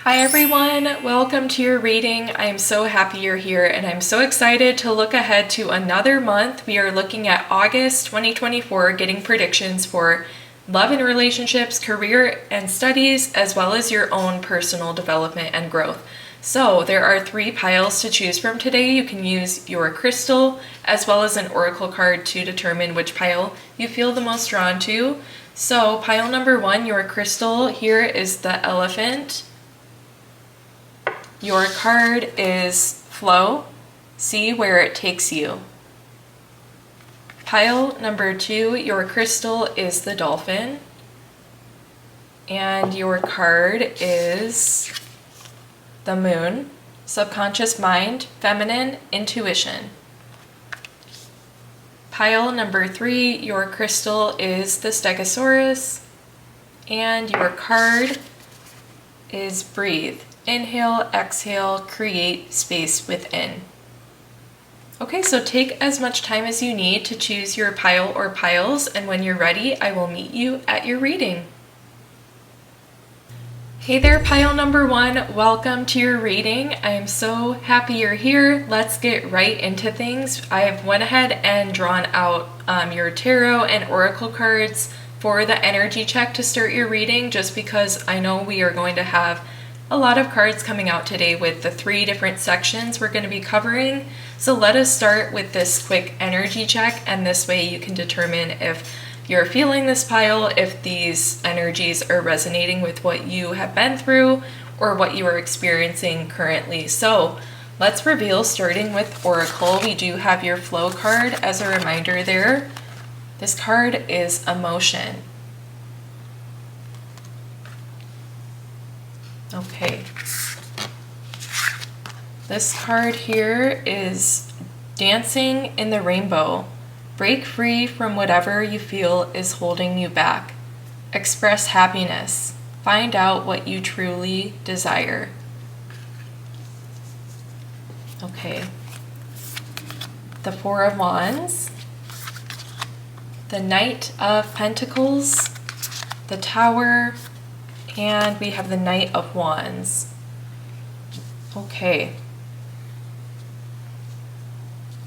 Hi everyone, welcome to your reading. I am so happy you're here and I'm so excited to look ahead to another month. We are looking at August 2024, getting predictions for love and relationships, career and studies, as well as your own personal development and growth. So there are 3 piles to choose from today. You can use your crystal as well as an oracle card to determine which pile you feel the most drawn to. So pile number 1, your crystal, here is the elephant. Your card is flow. See where it takes you. Pile number 2, your crystal is the dolphin. And your card is the moon. Subconscious mind, feminine, intuition. Pile number 3, your crystal is the stegosaurus. And your card is breathe. Inhale, exhale, create space within. Okay, so take as much time as you need to choose your pile or piles, and when you're ready, I will meet you at your reading. Hey there, pile number 1, welcome to your reading. I am so happy you're here. Let's get right into things. I have went ahead and drawn out your tarot and oracle cards for the energy check to start your reading, just because I know we are going to have a lot of cards coming out today with the 3 different sections we're going to be covering. So let us start with this quick energy check, and this way you can determine if you're feeling this pile, if these energies are resonating with what you have been through or what you are experiencing currently. So let's reveal, starting with oracle. We do have your flow card as a reminder there. This card is emotion. Okay, this card here is dancing in the rainbow. Break free from whatever you feel is holding you back. Express happiness. Find out what you truly desire. Okay, the 4 of Wands, the Knight of Pentacles, the Tower, and we have the Knight of Wands. Okay.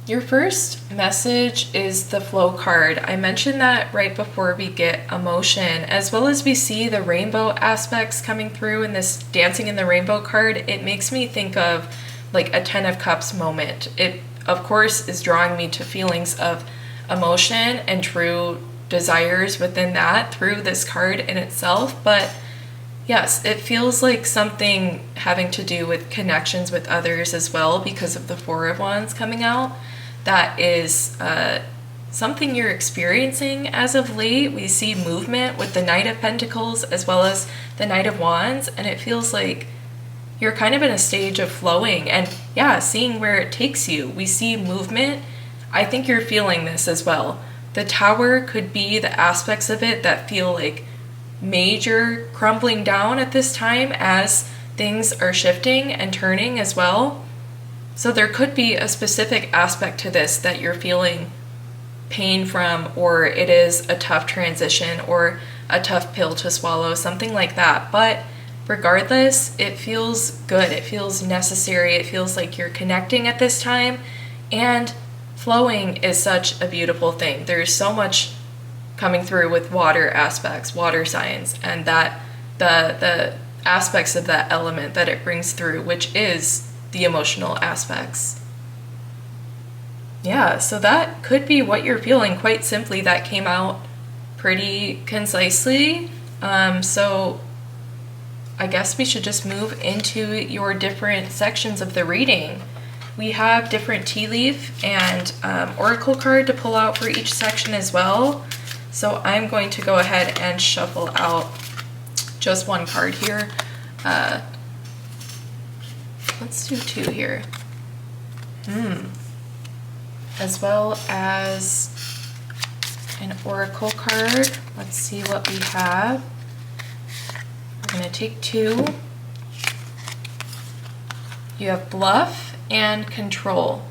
Your first message is the flow card. I mentioned that right before we get emotion, as well as we see the rainbow aspects coming through in this dancing in the rainbow card. It makes me think of like a 10 of Cups moment. It, of course, is drawing me to feelings of emotion and true desires within that through this card in itself, but yes, it feels like something having to do with connections with others as well, because of the 4 of Wands coming out. That is something you're experiencing as of late. We see movement with the Knight of Pentacles as well as the Knight of Wands, and it feels like you're kind of in a stage of flowing and, yeah, seeing where it takes you. We see movement. I think you're feeling this as well. The Tower could be the aspects of it that feel like major crumbling down at this time as things are shifting and turning as well. So there could be a specific aspect to this that you're feeling pain from, or it is a tough transition or a tough pill to swallow, something like that. But regardless, it feels good. It feels necessary. It feels like you're connecting at this time, and flowing is such a beautiful thing. There's so much coming through with water aspects, water signs, and that the aspects of that element that it brings through, which is the emotional aspects. Yeah, so that could be what you're feeling. Quite simply, that came out pretty concisely. So I guess we should just move into your different sections of the reading. We have different tea leaf and oracle card to pull out for each section as well. So I'm going to go ahead and shuffle out just one card here. Let's do 2 here. As well as an oracle card. Let's see what we have. We're going to take 2. You have bluff and control.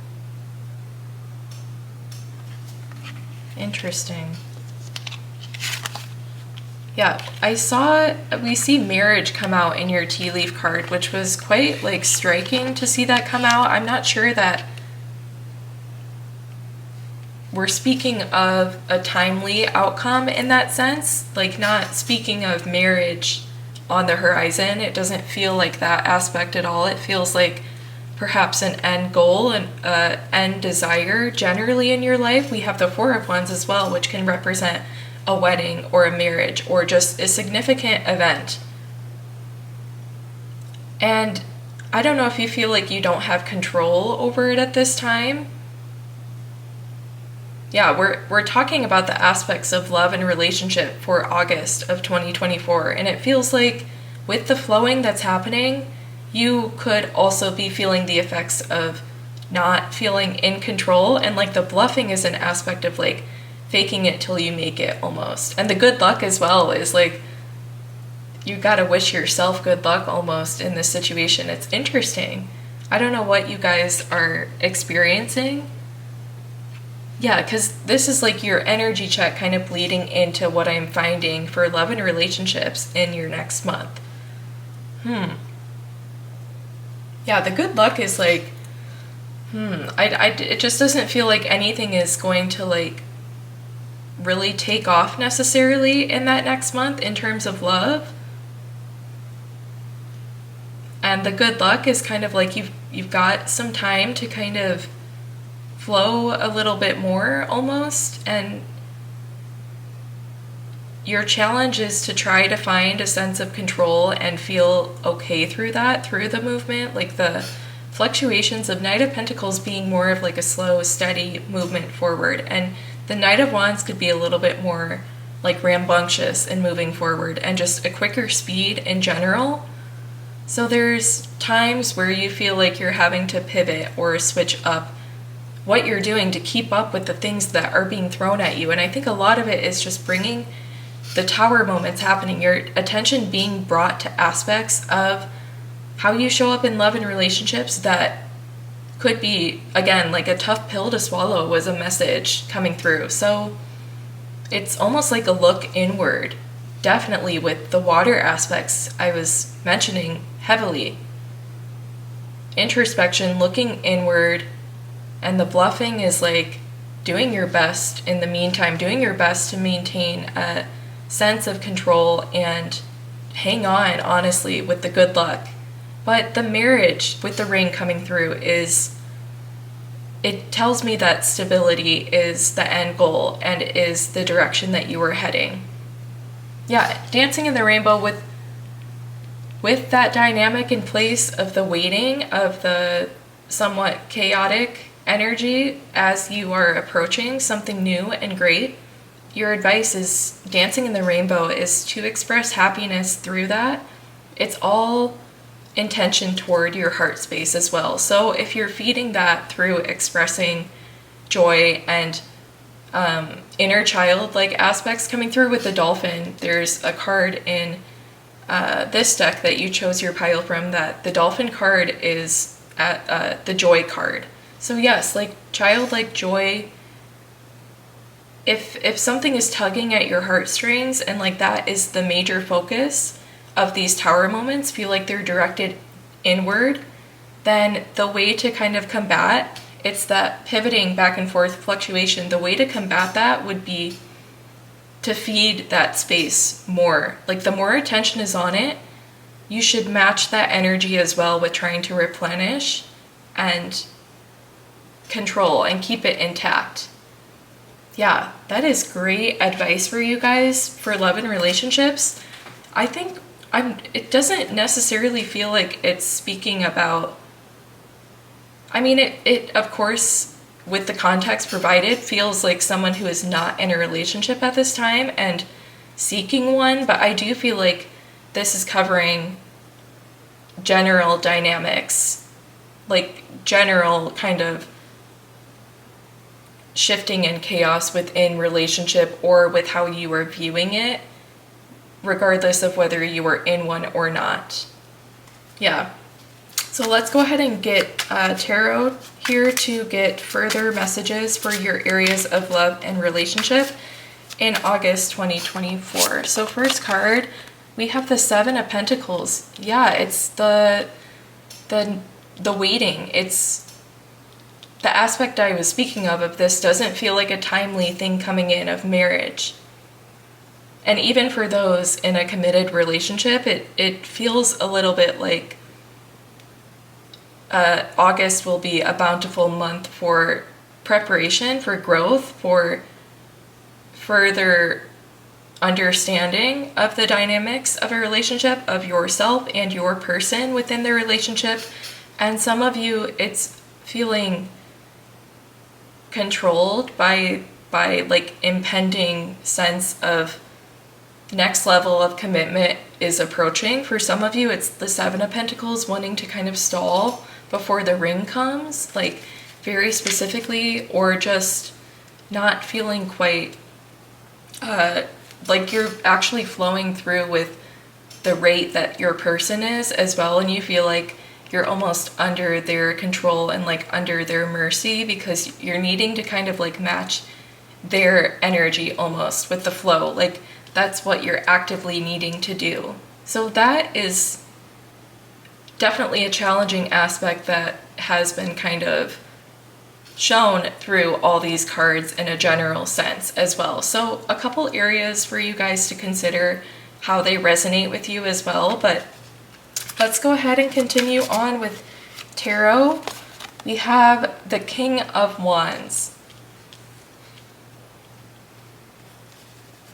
Interesting. Yeah, we see marriage come out in your tea leaf card, which was quite like striking to see that come out. I'm not sure that we're speaking of a timely outcome in that sense, like not speaking of marriage on the horizon. It doesn't feel like that aspect at all. It feels like perhaps an end goal and end desire generally in your life. We have the Four of Wands as well, which can represent a wedding or a marriage or just a significant event. And I don't know if you feel like you don't have control over it at this time. Yeah, we're talking about the aspects of love and relationship for August of 2024, and it feels like with the flowing that's happening, you could also be feeling the effects of not feeling in control, and like the bluffing is an aspect of like faking it till you make it almost. And the good luck as well is like you gotta wish yourself good luck almost in this situation. It's interesting. I don't know what you guys are experiencing. Yeah, because this is like your energy check kind of bleeding into what I'm finding for love and relationships in your next month. Yeah, the good luck is like, it just doesn't feel like anything is going to like really take off necessarily in that next month in terms of love. And the good luck is kind of like you've got some time to kind of flow a little bit more almost, and your challenge is to try to find a sense of control and feel okay through that, through the movement, like the fluctuations of Knight of Pentacles being more of like a slow, steady movement forward, and the Knight of Wands could be a little bit more like rambunctious in moving forward and just a quicker speed in general. So there's times where you feel like you're having to pivot or switch up what you're doing to keep up with the things that are being thrown at you. And I think a lot of it is just bringing the tower moments happening, your attention being brought to aspects of how you show up in love and relationships that could be, again, like a tough pill to swallow was a message coming through. So it's almost like a look inward, definitely with the water aspects I was mentioning heavily. Introspection, looking inward. And the bluffing is like doing your best in the meantime, doing your best to maintain a sense of control and hang on, honestly, with the good luck. But the marriage with the ring coming through it tells me that stability is the end goal and is the direction that you are heading. Yeah, dancing in the rainbow with that dynamic in place of the waiting, of the somewhat chaotic energy as you are approaching something new and great. Your advice is dancing in the rainbow is to express happiness through that. It's all intention toward your heart space as well. So if you're feeding that through expressing joy and inner child like aspects coming through with the dolphin, there's a card in this deck that you chose your pile from that the dolphin card is at the joy card. So yes, like childlike joy, if something is tugging at your heartstrings and like that is the major focus of these tower moments, feel like they're directed inward, then the way to kind of combat, it's that pivoting back and forth fluctuation, the way to combat that would be to feed that space more. Like the more attention is on it, you should match that energy as well with trying to replenish and control and keep it intact. Yeah, that is great advice for you guys for love and relationships. I think it doesn't necessarily feel like it's speaking about, I mean, it of course, with the context provided, feels like someone who is not in a relationship at this time and seeking one, but I do feel like this is covering general dynamics, like general kind of shifting and chaos within relationship or with how you are viewing it, regardless of whether you are in one or not. Yeah. So let's go ahead and get tarot here to get further messages for your areas of love and relationship. in August 2024. So first card, we have the Seven of Pentacles. Yeah, it's the waiting. It's the aspect I was speaking of this doesn't feel like a timely thing coming in of marriage. And even for those in a committed relationship, it feels a little bit like August will be a bountiful month for preparation, for growth, for further understanding of the dynamics of a relationship, of yourself and your person within the relationship. And some of you, it's feeling controlled by like impending sense of next level of commitment is approaching. For some of you, it's the Seven of Pentacles wanting to kind of stall before the ring comes, like very specifically, or just not feeling quite like you're actually flowing through with the rate that your person is as well, and you feel like you're almost under their control and like under their mercy because you're needing to kind of like match their energy almost with the flow. Like that's what you're actively needing to do. So that is definitely a challenging aspect that has been kind of shown through all these cards in a general sense as well. So a couple areas for you guys to consider how they resonate with you as well. But let's go ahead and continue on with tarot. We have the King of Wands.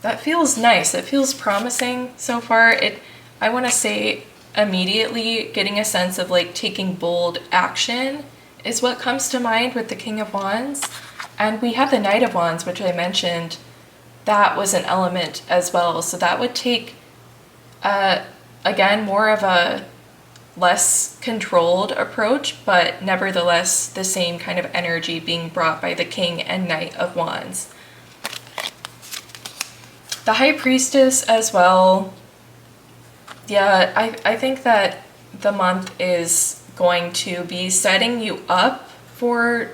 That feels nice. It feels promising so far. I want to say immediately getting a sense of like taking bold action is what comes to mind with the King of Wands. And we have the Knight of Wands, which I mentioned. That was an element as well. So that would take, again, more of a less controlled approach, but nevertheless the same kind of energy being brought by the King and Knight of Wands. The High Priestess as well. Yeah, I think that the month is going to be setting you up for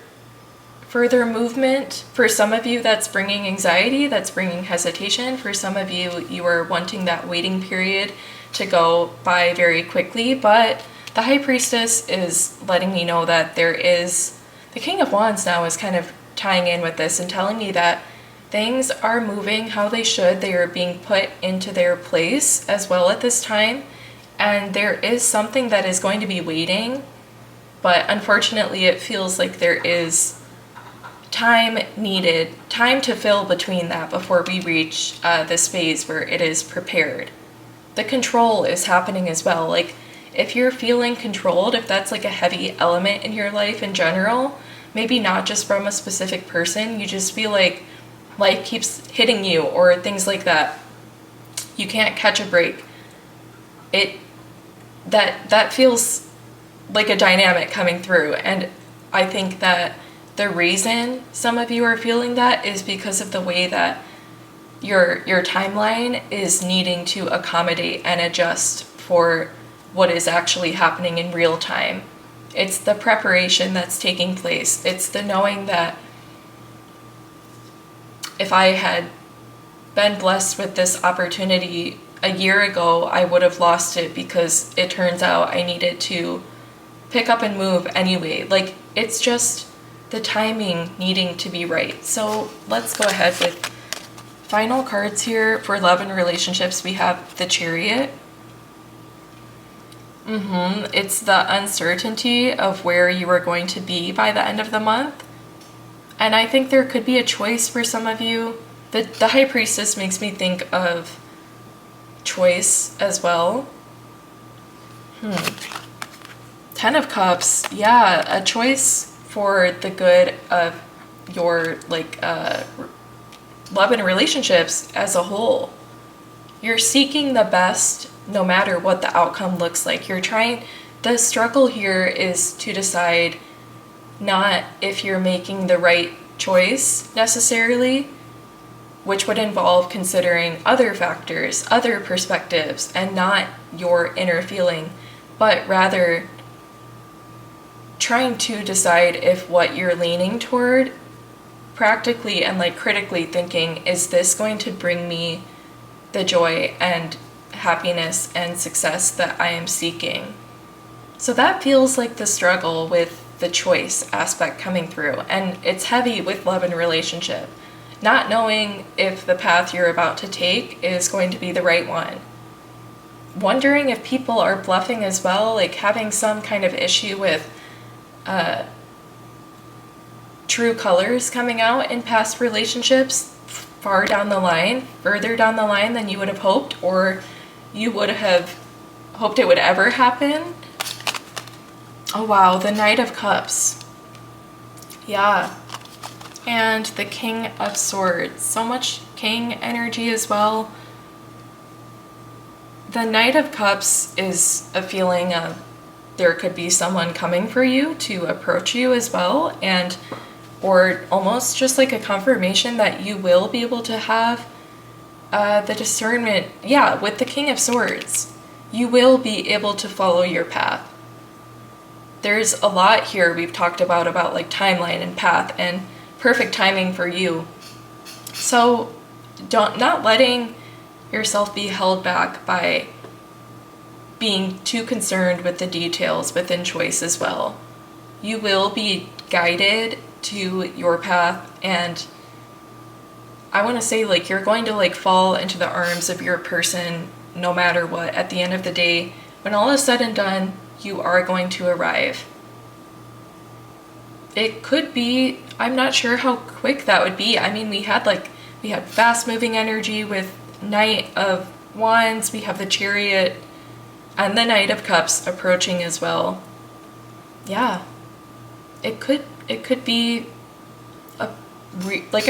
further movement. For some of you, that's bringing anxiety, that's bringing hesitation. For some of you, you are wanting that waiting period to go by very quickly. But the High Priestess is letting me know that there is... The King of Wands now is kind of tying in with this and telling me that things are moving how they should. They are being put into their place as well at this time. And there is something that is going to be waiting. But unfortunately, it feels like there is time needed, time to fill between that before we reach this phase where it is prepared. The control is happening as well. Like if you're feeling controlled, if that's like a heavy element in your life in general, maybe not just from a specific person, you just feel like life keeps hitting you or things like that. You can't catch a break. That feels like a dynamic coming through. And I think that the reason some of you are feeling that is because of the way that your timeline is needing to accommodate and adjust for what is actually happening in real time. It's the preparation that's taking place. It's the knowing that if I had been blessed with this opportunity a year ago, I would have lost it because it turns out I needed to pick up and move anyway. Like, it's just the timing needing to be right. So let's go ahead with final cards here for love and relationships. We have the Chariot. It's the uncertainty of where you are going to be by the end of the month. And I think there could be a choice for some of you. The High Priestess makes me think of choice as well. Ten of Cups. Yeah, a choice for the good of your love and relationships as a whole. You're seeking the best no matter what the outcome looks like. The struggle here is to decide not if you're making the right choice necessarily, which would involve considering other factors, other perspectives, and not your inner feeling, but rather trying to decide if what you're leaning toward practically and like critically thinking, is this going to bring me the joy and happiness and success that I am seeking? So that feels like the struggle with the choice aspect coming through, and it's heavy with love and relationship. Not knowing if the path you're about to take is going to be the right one. Wondering if people are bluffing as well, like having some kind of issue with true colors coming out in past relationships further down the line than you would have hoped, or you would have hoped it would ever happen. Oh wow, the Knight of Cups. Yeah. And the King of Swords. So much king energy as well. The Knight of Cups is a feeling of there could be someone coming for you to approach you as well, and or almost just like a confirmation that you will be able to have the discernment. Yeah, with the King of Swords, you will be able to follow your path. There's a lot here we've talked about like timeline and path and perfect timing for you. So not letting yourself be held back by being too concerned with the details within choice as well. You will be guided to your path, and I want to say like you're going to like fall into the arms of your person no matter what. At the end of the day, when all is said and done, you are going to arrive. It could be, I'm not sure how quick that would be. I mean, we had fast moving energy with Knight of Wands, we have the Chariot, and the Knight of Cups approaching as well. Yeah, it could be a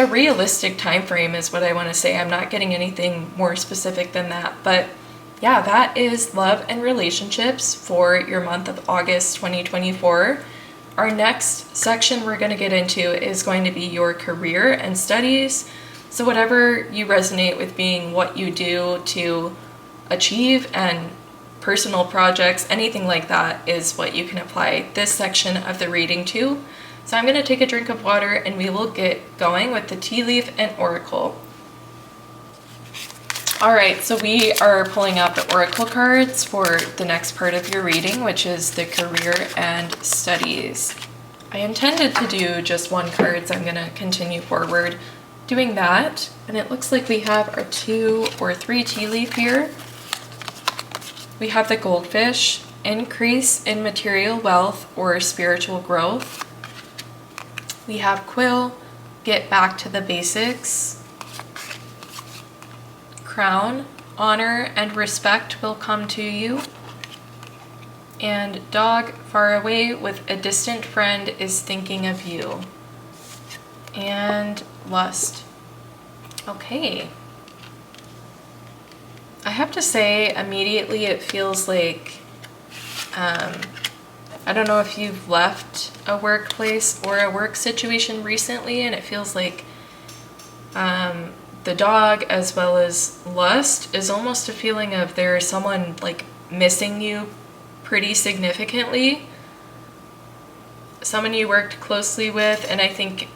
realistic time frame is what I want to say. I'm not getting anything more specific than that, but yeah, that is love and relationships for your month of August 2024. Our next section we're going to get into is going to be your career and studies. So whatever you resonate with being what you do to achieve, and personal projects, anything like that is what you can apply this section of the reading to. So I'm going to take a drink of water and we will get going with the tea leaf and oracle. Alright, so we are pulling out the oracle cards for the next part of your reading, which is the career and studies. I intended to do just one card, so I'm going to continue forward doing that. And it looks like we have our 2 or 3 tea leaf here. We have the goldfish, increase in material wealth or spiritual growth. We have quill, get back to the basics. Crown, honor and respect will come to you. And dog, far away with a distant friend is thinking of you. And lust. Okay. I have to say, immediately it feels like, I don't know if you've left a workplace or a work situation recently, and it feels like the dog as well as lust is almost a feeling of there's someone like missing you pretty significantly. Someone you worked closely with, and I think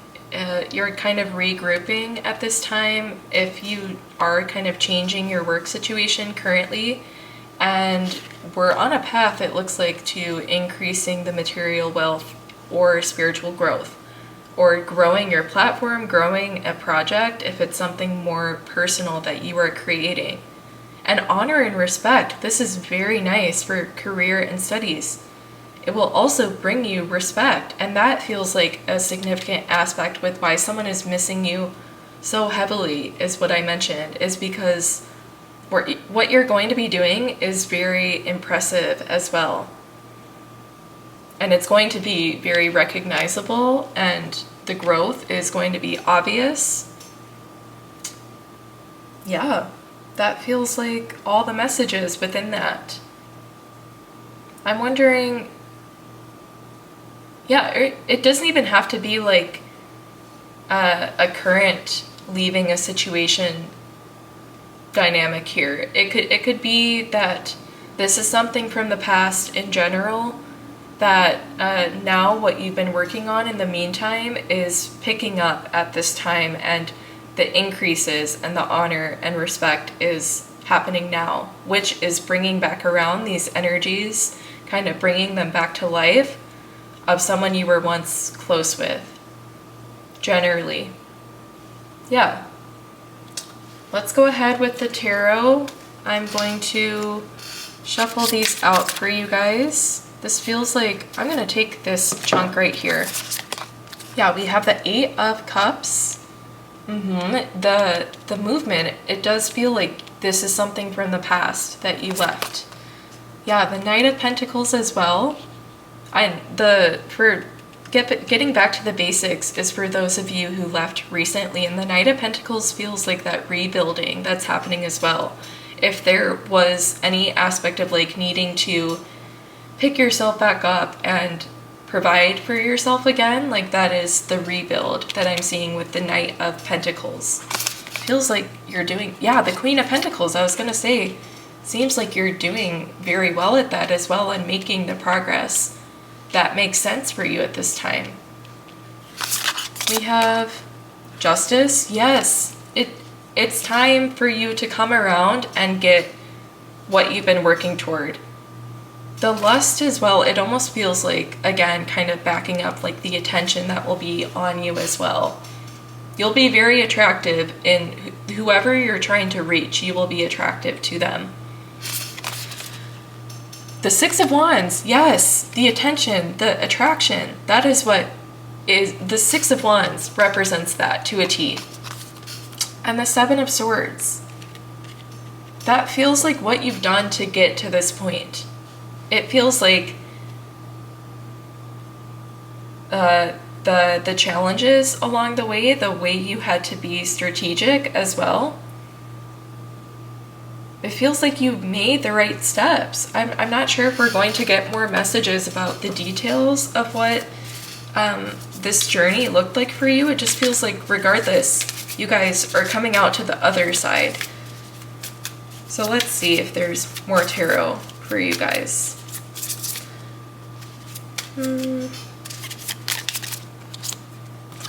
you're kind of regrouping at this time if you are kind of changing your work situation currently, and we're on a path, it looks like, to increasing the material wealth or spiritual growth, or growing your platform, growing a project if it's something more personal that you are creating. And honor and respect, this is very nice for career and studies. It will also bring you respect, and that feels like a significant aspect with why someone is missing you so heavily, is what I mentioned, is because what you're going to be doing is very impressive as well. And it's going to be very recognizable, and the growth is going to be obvious. Yeah, that feels like all the messages within that. I'm wondering, yeah, it doesn't even have to be like a current leaving a situation dynamic here. It could be that this is something from the past in general, that now what you've been working on in the meantime is picking up at this time, and the increases and the honor and respect is happening now, which is bringing back around these energies, kind of bringing them back to life of someone you were once close with, generally. Yeah. Let's go ahead with the tarot. I'm going to shuffle these out for you guys. This feels like I'm going to take this chunk right here. Yeah, we have the 8 of Cups. The movement, it does feel like this is something from the past that you left. Yeah, the Knight of Pentacles as well. Getting back to the basics is for those of you who left recently, and the Knight of Pentacles feels like that rebuilding that's happening as well. If there was any aspect of like needing to pick yourself back up and provide for yourself again, like that is the rebuild that I'm seeing with the Knight of Pentacles. Feels like you're doing, yeah, the Queen of Pentacles, I was gonna say, seems like you're doing very well at that as well and making the progress that makes sense for you at this time. We have Justice. Yes, it's time for you to come around and get what you've been working toward. The Lust as well, it almost feels like, again, kind of backing up like the attention that will be on you as well. You'll be very attractive in whoever you're trying to reach, you will be attractive to them. The Six of Wands, yes, the attention, the attraction, that is what is, the Six of Wands represents that to a T. And the Seven of Swords, that feels like what you've done to get to this point. It feels like the challenges along the way you had to be strategic as well. It feels like you've made the right steps. I'm not sure if we're going to get more messages about the details of what this journey looked like for you. It just feels like regardless, you guys are coming out to the other side. So let's see if there's more tarot for you guys. Go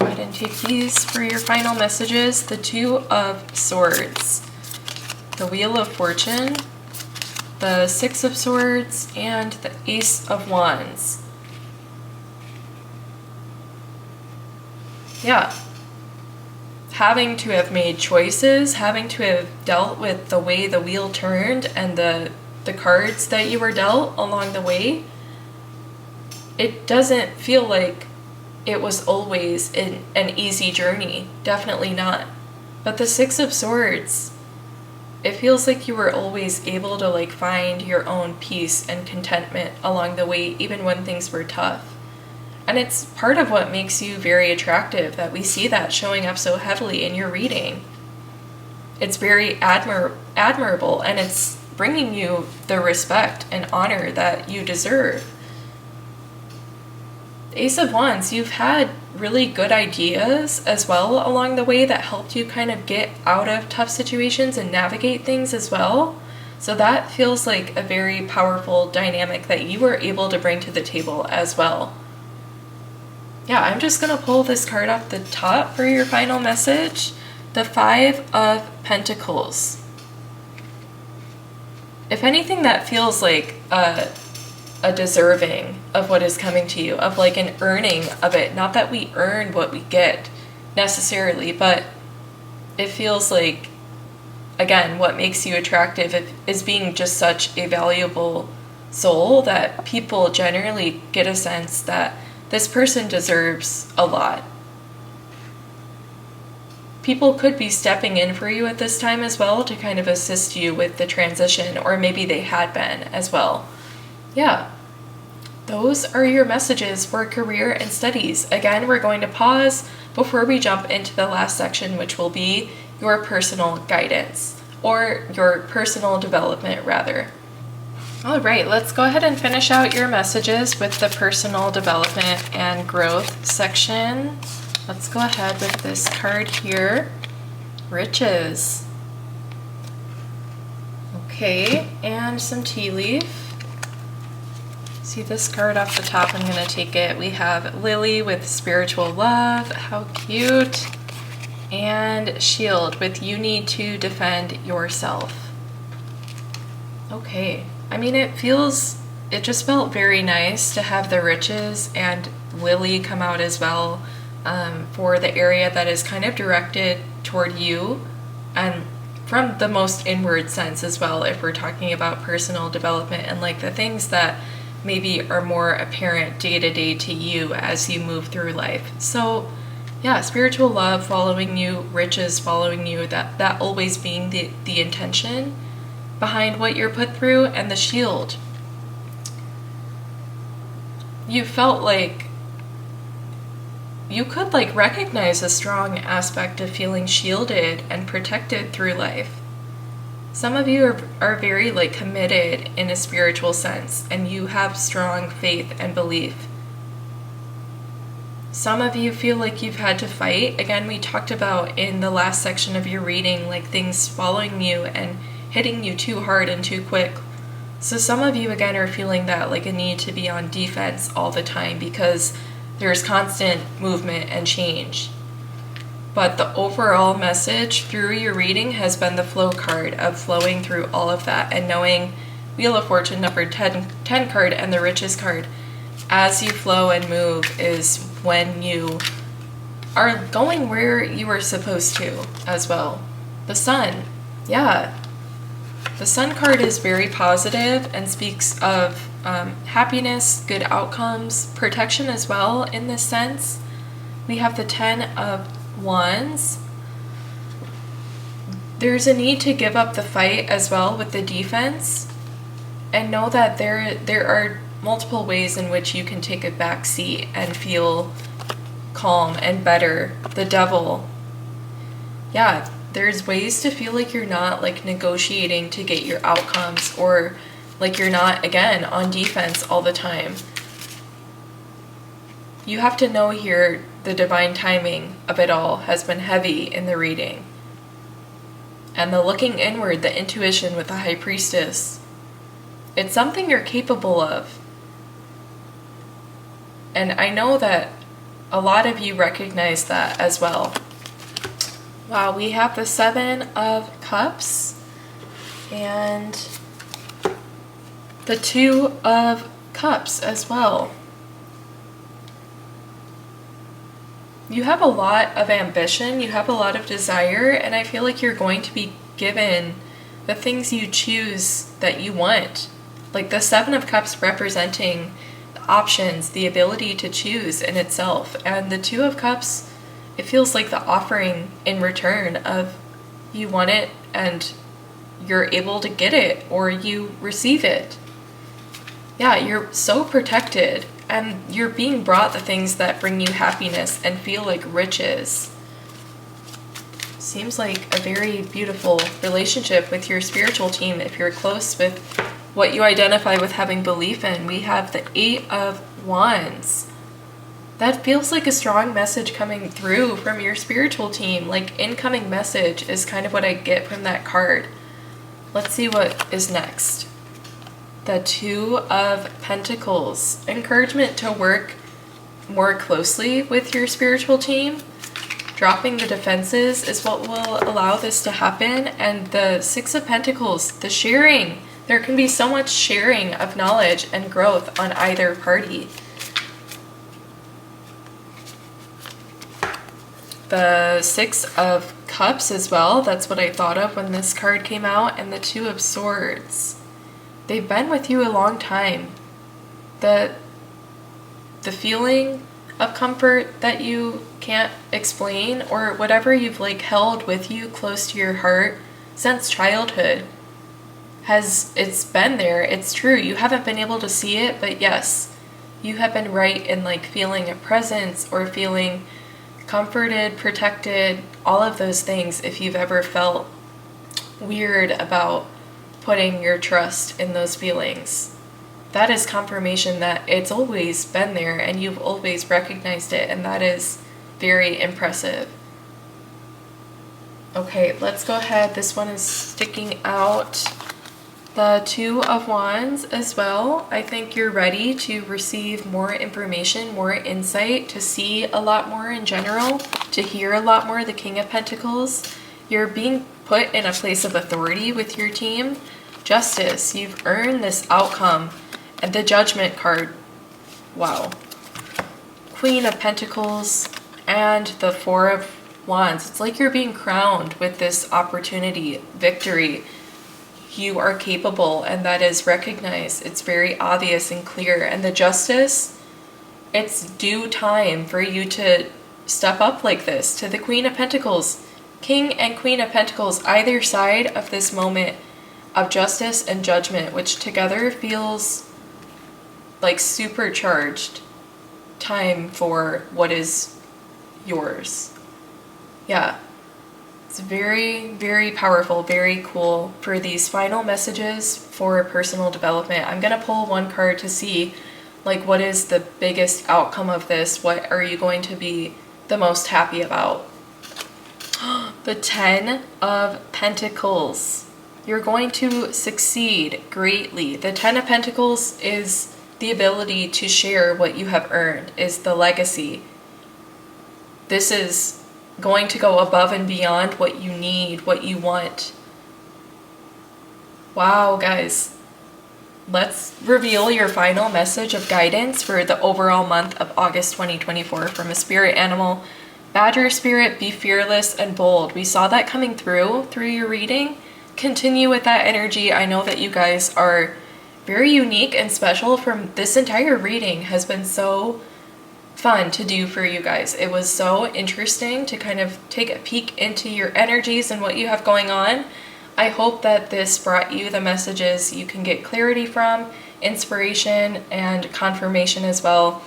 ahead and take these for your final messages. The Two of Swords, the Wheel of Fortune, the Six of Swords, and the Ace of Wands. Yeah. Having to have made choices, having to have dealt with the way the wheel turned and the cards that you were dealt along the way. It doesn't feel like it was always an easy journey. Definitely not. But the Six of Swords, it feels like you were always able to like find your own peace and contentment along the way, even when things were tough. And it's part of what makes you very attractive, that we see that showing up so heavily in your reading. It's very admirable, and it's bringing you the respect and honor that you deserve. Ace of Wands, you've had really good ideas as well along the way that helped you kind of get out of tough situations and navigate things as well. So that feels like a very powerful dynamic that you were able to bring to the table as well. Yeah, I'm just going to pull this card off the top for your final message. The Five of Pentacles. If anything, that feels like a deserving of what is coming to you, of like an earning of it. Not that we earn what we get necessarily, but it feels like, again, what makes you attractive is being just such a valuable soul that people generally get a sense that this person deserves a lot. People could be stepping in for you at this time as well to kind of assist you with the transition, or maybe they had been as well. Yeah, those are your messages for career and studies. Again, we're going to pause before we jump into the last section, which will be your personal guidance, or your personal development rather. All right, let's go ahead and finish out your messages with the personal development and growth section. Let's go ahead with this card here, Riches. Okay, and some tea leaf. See this card off the top, I'm going to take it. We have Lily with spiritual love. How cute. And Shield with you need to defend yourself. Okay. I mean, it just felt very nice to have the riches and Lily come out as well, for the area that is kind of directed toward you, and from the most inward sense as well, if we're talking about personal development and like the things that maybe are more apparent day to day to you as you move through life. So yeah, spiritual love following you, riches following you, that always being the intention behind what you're put through. And the Shield, you felt like you could like recognize a strong aspect of feeling shielded and protected through life. Some of you are very like committed in a spiritual sense, and you have strong faith and belief. Some of you feel like you've had to fight. Again, we talked about in the last section of your reading, like things following you and hitting you too hard and too quick. So some of you again are feeling that like a need to be on defense all the time because there's constant movement and change. But the overall message through your reading has been the flow card of flowing through all of that and knowing Wheel of Fortune number 10 card and the Riches card. As you flow and move is when you are going where you are supposed to as well. The Sun. Yeah. The Sun card is very positive and speaks of happiness, good outcomes, protection as well in this sense. We have the 10 of Wands. There's a need to give up the fight as well with the defense and know that there are multiple ways in which you can take a back seat and feel calm and better. The Devil. Yeah, there's ways to feel like you're not like negotiating to get your outcomes, or like you're not, again, on defense all the time. You have to know here the divine timing of it all has been heavy in the reading. And the looking inward, the intuition with the High Priestess. It's something you're capable of. And I know that a lot of you recognize that as well. Wow, we have the 7 of Cups and the 2 of Cups as well. You have a lot of ambition, you have a lot of desire, and I feel like you're going to be given the things you choose that you want. Like the 7 of Cups representing the options, the ability to choose in itself. And the 2 of Cups, it feels like the offering in return of you want it and you're able to get it or you receive it. Yeah, you're so protected and you're being brought the things that bring you happiness and feel like riches. Seems like a very beautiful relationship with your spiritual team if you're close with what you identify with having belief in. We have the 8 of Wands. That feels like a strong message coming through from your spiritual team. Like incoming message is kind of what I get from that card. Let's see what is next. The 2 of Pentacles. Encouragement to work more closely with your spiritual team. Dropping the defenses is what will allow this to happen. And the 6 of Pentacles, the sharing. There can be so much sharing of knowledge and growth on either party. The 6 of Cups as well. That's what I thought of when this card came out. And the 2 of Swords. They've been with you a long time. The feeling of comfort that you can't explain, or whatever you've like held with you close to your heart since childhood, it's been there. It's true. You haven't been able to see it, but yes, you have been right in like feeling a presence or feeling comforted, protected, all of those things. If you've ever felt weird about putting your trust in those feelings, that is confirmation that it's always been there and you've always recognized it, and that is very impressive. Okay, let's go ahead. This one is sticking out. the Two of Wands as well. I think you're ready to receive more information, more insight, to see a lot more in general, to hear a lot more. The King of Pentacles. You're being put in a place of authority with your team. Justice. You've earned this outcome. And the Judgment card. Wow. Queen of Pentacles and the Four of Wands. It's like you're being crowned with this opportunity, victory. You are capable, and that is recognized. It's very obvious and clear. And the Justice, it's due time for you to step up like this. To the Queen of Pentacles, King and Queen of Pentacles, either side of this moment of justice and judgment, which together feels like supercharged time for what is yours. Yeah. It's very, very powerful, very cool for these final messages for personal development. I'm going to pull one card to see, like, what is the biggest outcome of this? What are you going to be the most happy about? The Ten of Pentacles. You're going to succeed greatly. The Ten of Pentacles is the ability to share what you have earned, is the legacy. This is going to go above and beyond what you need, what you want. Wow, guys. Let's reveal your final message of guidance for the overall month of August 2024 from a spirit animal. Badger spirit, be fearless and bold. We saw that coming through your reading. Continue with that energy. I know that you guys are very unique and special. From this entire reading has been so fun to do for you guys. It was so interesting to kind of take a peek into your energies and what you have going on. I hope that this brought you the messages you can get clarity from, inspiration, and confirmation as well.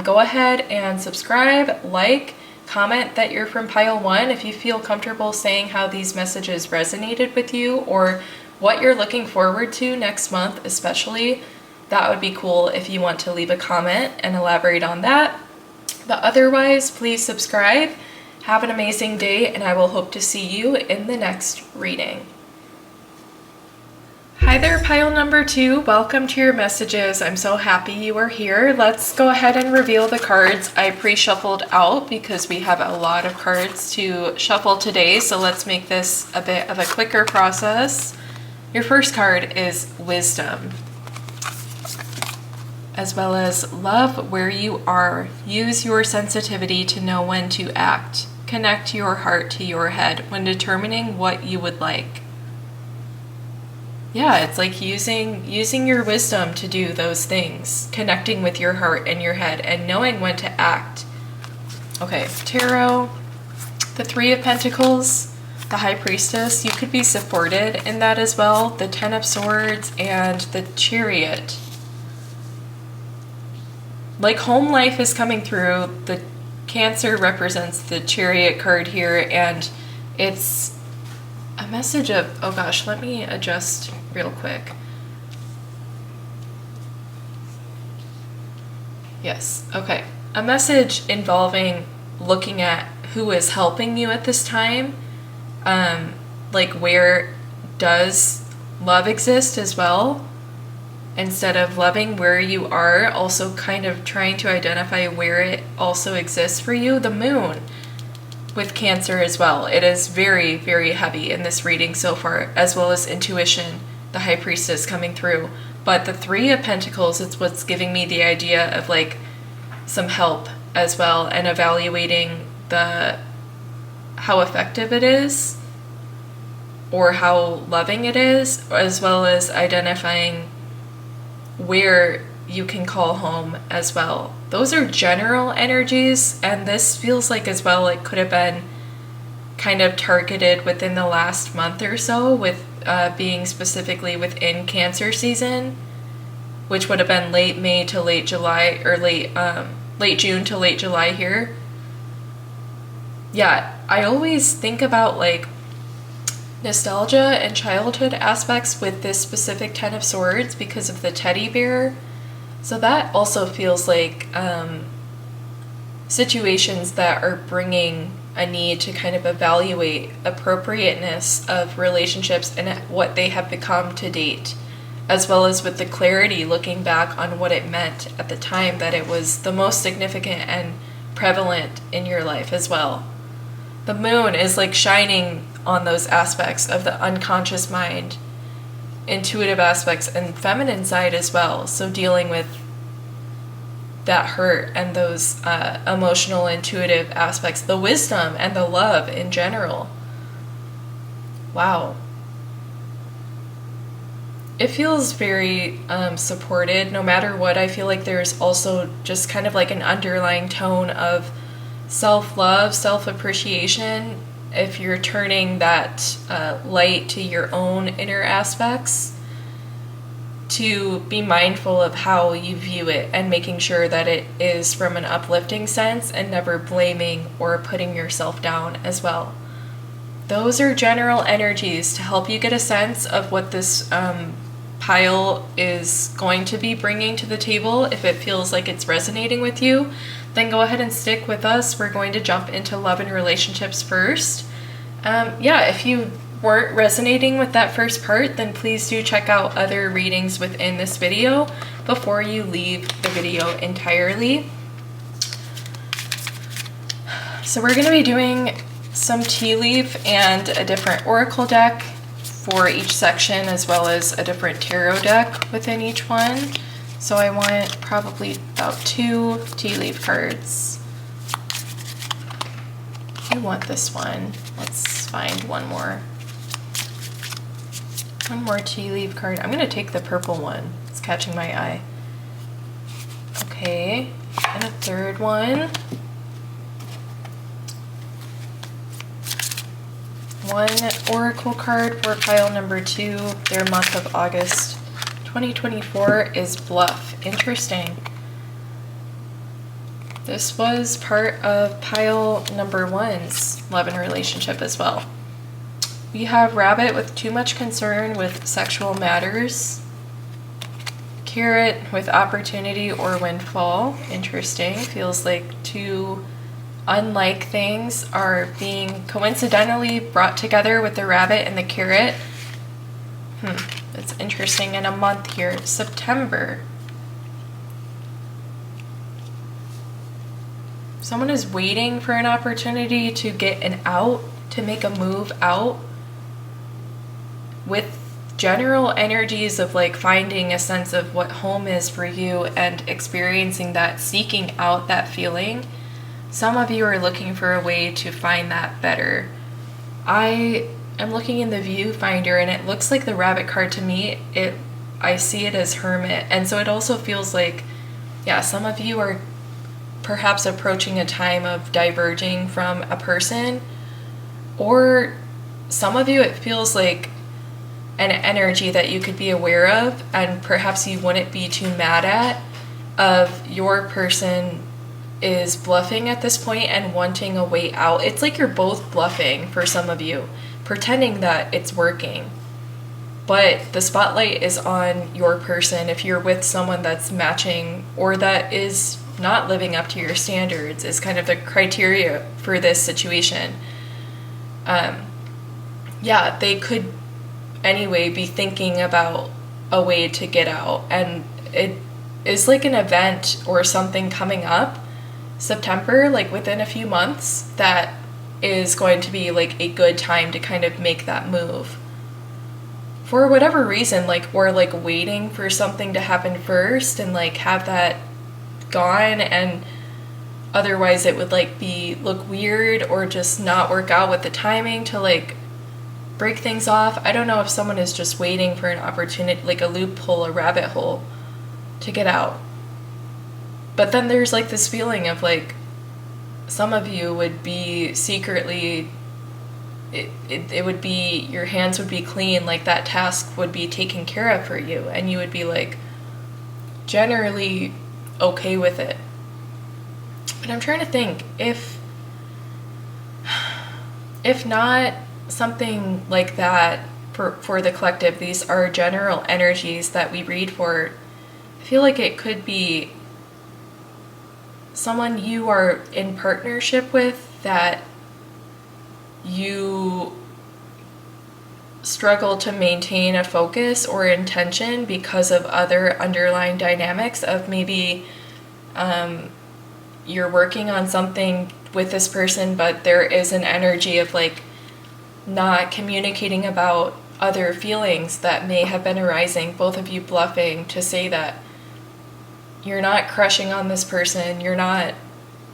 Go ahead and subscribe, like, comment that you're from pile 1 if you feel comfortable saying how these messages resonated with you or what you're looking forward to next month especially. That would be cool if you want to leave a comment and elaborate on that. But otherwise, please subscribe. Have an amazing day, and I will hope to see you in the next reading. Hi there, pile number 2. Welcome to your messages. I'm so happy you are here. Let's go ahead and reveal the cards I pre-shuffled out because we have a lot of cards to shuffle today. So let's make this a bit of a quicker process. Your first card is Wisdom, as well as love where you are. Use your sensitivity to know when to act. Connect your heart to your head when determining what you would like. Yeah, it's like using your wisdom to do those things. Connecting with your heart and your head and knowing when to act. Okay, Tarot, the Three of Pentacles, the High Priestess. You could be supported in that as well. The Ten of Swords and the Chariot. Like home life is coming through. The Cancer represents the Chariot card here, and it's a message of, oh gosh, let me adjust real quick. Yes, okay. A message involving looking at who is helping you at this time. Like, where does love exist as well? Instead of loving where you are, also kind of trying to identify where it also exists for you. The Moon with Cancer as well. It is very, very heavy in this reading so far, as well as intuition, the High Priestess coming through. But the Three of Pentacles, it's what's giving me the idea of like some help as well, and evaluating how effective it is or how loving it is, as well as identifying where you can call home as well. Those are general energies, and this feels like as well it could have been kind of targeted within the last month or so, with being specifically within Cancer season, which would have been late May to late July, or late June to late July here. Yeah, I always think about like nostalgia and childhood aspects with this specific Ten of Swords because of the teddy bear. So that also feels like situations that are bringing a need to kind of evaluate appropriateness of relationships and what they have become to date, as well as with the clarity looking back on what it meant at the time that it was the most significant and prevalent in your life as well. The moon is like shining on those aspects of the unconscious mind, intuitive aspects, and feminine side as well. So dealing with that hurt and those emotional, intuitive aspects, the wisdom and the love in general. Wow. It feels very supported no matter what. I feel like there's also just kind of like an underlying tone of self-love, self-appreciation, if you're turning that light to your own inner aspects, to be mindful of how you view it and making sure that it is from an uplifting sense and never blaming or putting yourself down as well. Those are general energies to help you get a sense of what this pile is going to be bringing to the table. If it feels like it's resonating with you, then go ahead and stick with us. We're going to jump into love and relationships first. If you weren't resonating with that first part, then please do check out other readings within this video before you leave the video entirely. So we're going to be doing some tea leaf and a different oracle deck for each section, as well as a different tarot deck within each one. So I want probably about 2 tea leaf cards. I want this one. Let's find one more. One more tea leaf card. I'm going to take the purple one. It's catching my eye. Okay, and a third one. One oracle card for pile number 2. Their month of August 2024 is Bluff. Interesting. This was part of pile number 1's love and relationship as well. We have Rabbit with too much concern with sexual matters. Carrot with opportunity or windfall. Interesting. Feels like 2 unlike things are being coincidentally brought together with the rabbit and the carrot. It's interesting. In a month here, September. Someone is waiting for an opportunity to get an out, to make a move out, with general energies of like finding a sense of what home is for you and experiencing that, seeking out that feeling. Some of you are looking for a way to find that better. I am looking in the viewfinder and it looks like the rabbit card to me. I see it as Hermit, and so it also feels like, some of you are perhaps approaching a time of diverging from a person, or some of you it feels like an energy that you could be aware of and perhaps you wouldn't be too mad at, of your person is bluffing at this point and wanting a way out. It's like you're both bluffing for some of you, pretending that it's working. But the spotlight is on your person. If you're with someone that's matching or that is not living up to your standards, is kind of the criteria for this situation. They could anyway be thinking about a way to get out, and it is like an event or something coming up September, like within a few months, that is going to be like a good time to kind of make that move. For whatever reason, like, or like waiting for something to happen first and like have that gone, and otherwise it would like look weird or just not work out with the timing to like break things off. I don't know if someone is just waiting for an opportunity, like a loophole, a rabbit hole to get out. But then there's like this feeling of like some of you would be secretly, it would be, your hands would be clean, like that task would be taken care of for you, and you would be like generally okay with it. But I'm trying to think, if not something like that for the collective, these are general energies that we read for. I feel like it could be someone you are in partnership with that you struggle to maintain a focus or intention because of other underlying dynamics of maybe you're working on something with this person, but there is an energy of like not communicating about other feelings that may have been arising, both of you bluffing to say that you're not crushing on this person, you're not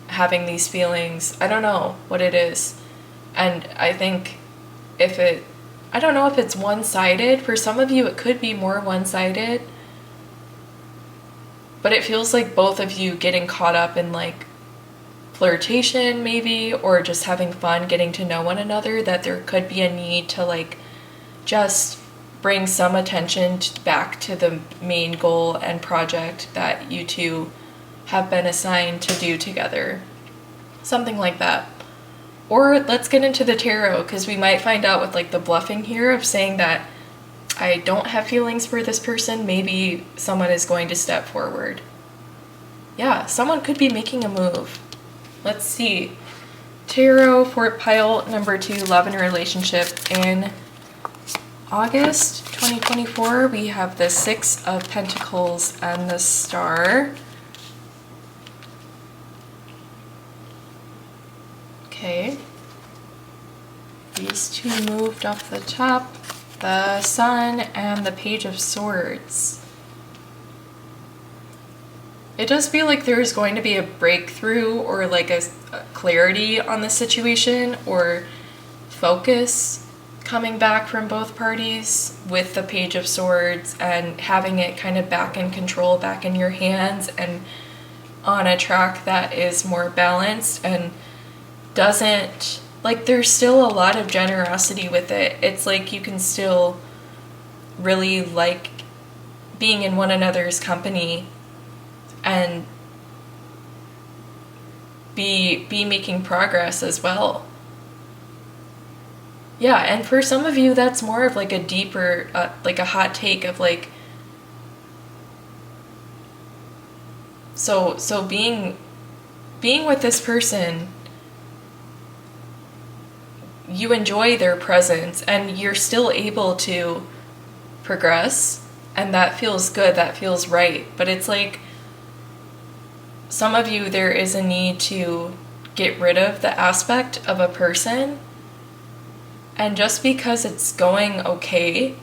having these feelings. I don't know what it is. And I think I don't know if it's one-sided. For some of you, it could be more one-sided. But it feels like both of you getting caught up in like flirtation maybe, or just having fun getting to know one another, that there could be a need to like just bring some attention back to the main goal and project that you two have been assigned to do together. Something like that. Or let's get into the tarot, because we might find out with like the bluffing here of saying that I don't have feelings for this person, maybe someone is going to step forward. Yeah, someone could be making a move. Let's see. Tarot for pile number 2, love and relationship. In August 2024, we have the 6 of Pentacles and the Star. Okay. These two moved off the top. The Sun and the Page of Swords. It does feel like there's going to be a breakthrough or like a clarity on the situation, or focus coming back from both parties with the Page of Swords, and having it kind of back in control, back in your hands, and on a track that is more balanced and doesn't, like, there's still a lot of generosity with it. It's like you can still really like being in one another's company and be making progress as well. Yeah, and for some of you, that's more of like a deeper, like a hot take of like, so being with this person, you enjoy their presence and you're still able to progress, and that feels good, that feels right. But it's like, some of you, there is a need to get rid of the aspect of a person, and just because it's going okay,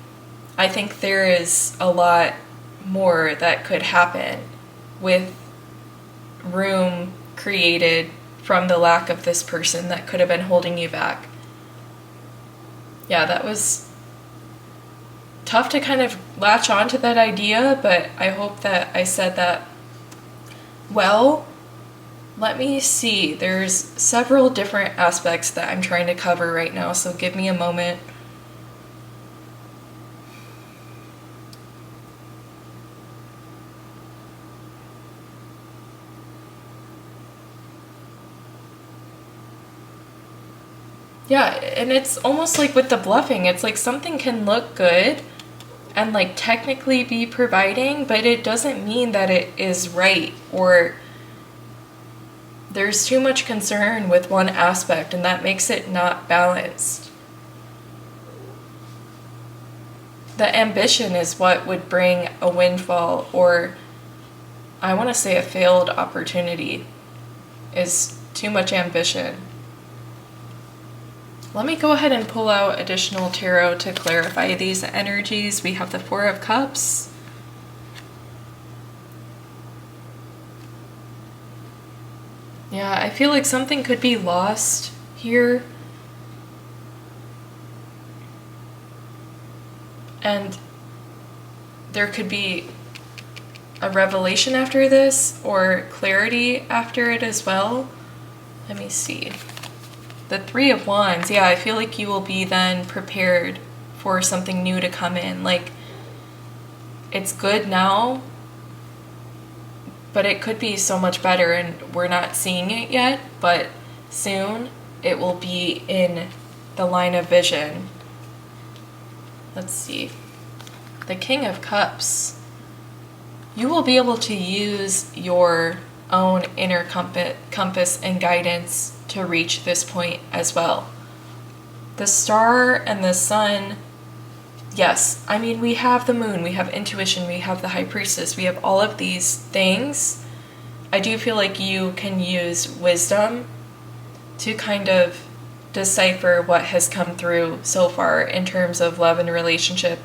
I think there is a lot more that could happen with room created from the lack of this person that could have been holding you back. Yeah, that was tough to kind of latch on to that idea, but I hope that I said that well. Let me see. There's several different aspects that I'm trying to cover right now, so give me a moment. Yeah, and it's almost like with the bluffing, it's like something can look good and like technically be providing, but it doesn't mean that it is right, or there's too much concern with one aspect and that makes it not balanced. The ambition is what would bring a windfall, or I want to say a failed opportunity, is too much ambition. Let me go ahead and pull out additional tarot to clarify these energies. We have the 4 of Cups. Yeah, I feel like something could be lost here. And there could be a revelation after this, or clarity after it as well. Let me see. The 3 of Wands, yeah, I feel like you will be then prepared for something new to come in. Like, it's good now, but it could be so much better, and we're not seeing it yet, but soon it will be in the line of vision. Let's see. The King of Cups. You will be able to use your own inner compass and guidance to reach this point as well. The star and the sun, yes. I mean, we have the moon, we have intuition, we have the high priestess, we have all of these things. I do feel like you can use wisdom to kind of decipher what has come through so far in terms of love and relationship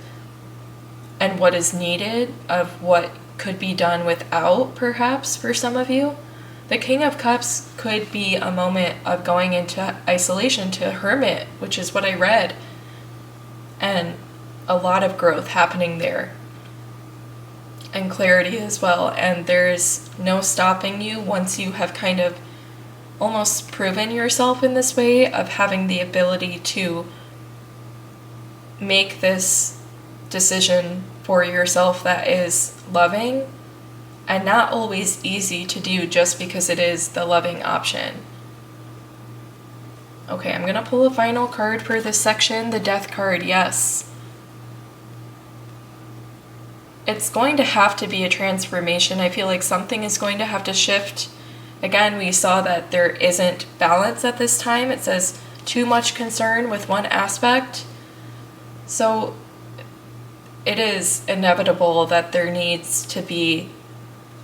and what is needed, of what could be done without, perhaps, for some of you. The King of Cups could be a moment of going into isolation, to hermit, which is what I read, and a lot of growth happening there, and clarity as well. And there's no stopping you once you have kind of almost proven yourself in this way of having the ability to make this decision for yourself that is loving and not always easy to do just because it is the loving option. Okay, I'm going to pull a final card for this section, the Death card. Yes. It's going to have to be a transformation. I feel like something is going to have to shift. Again, we saw that there isn't balance at this time. It says too much concern with one aspect. So it is inevitable that there needs to be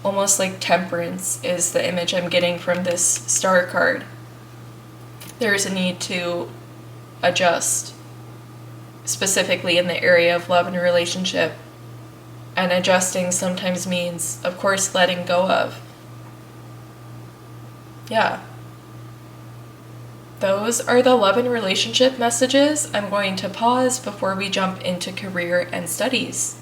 almost like temperance is the image I'm getting from this star card. There is a need to adjust, specifically in the area of love and relationship. And adjusting sometimes means, of course, letting go of. Yeah. Those are the love and relationship messages. I'm going to pause before we jump into career and studies.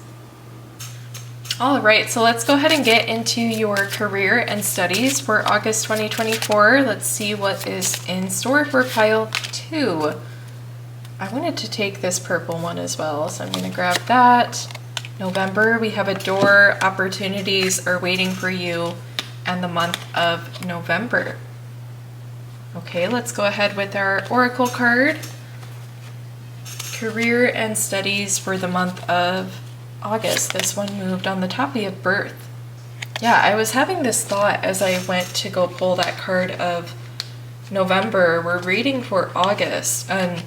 All right, so let's go ahead and get into your career and studies for August 2024. Let's see what is in store for pile 2. I wanted to take this purple one as well, so I'm going to grab that. November, we have a door. Opportunities are waiting for you, and the month of November. Okay, let's go ahead with our oracle card. Career and studies for the month of August. This one moved on the top. We have birth. Yeah, I was having this thought as I went to go pull that card of November. We're reading for August, and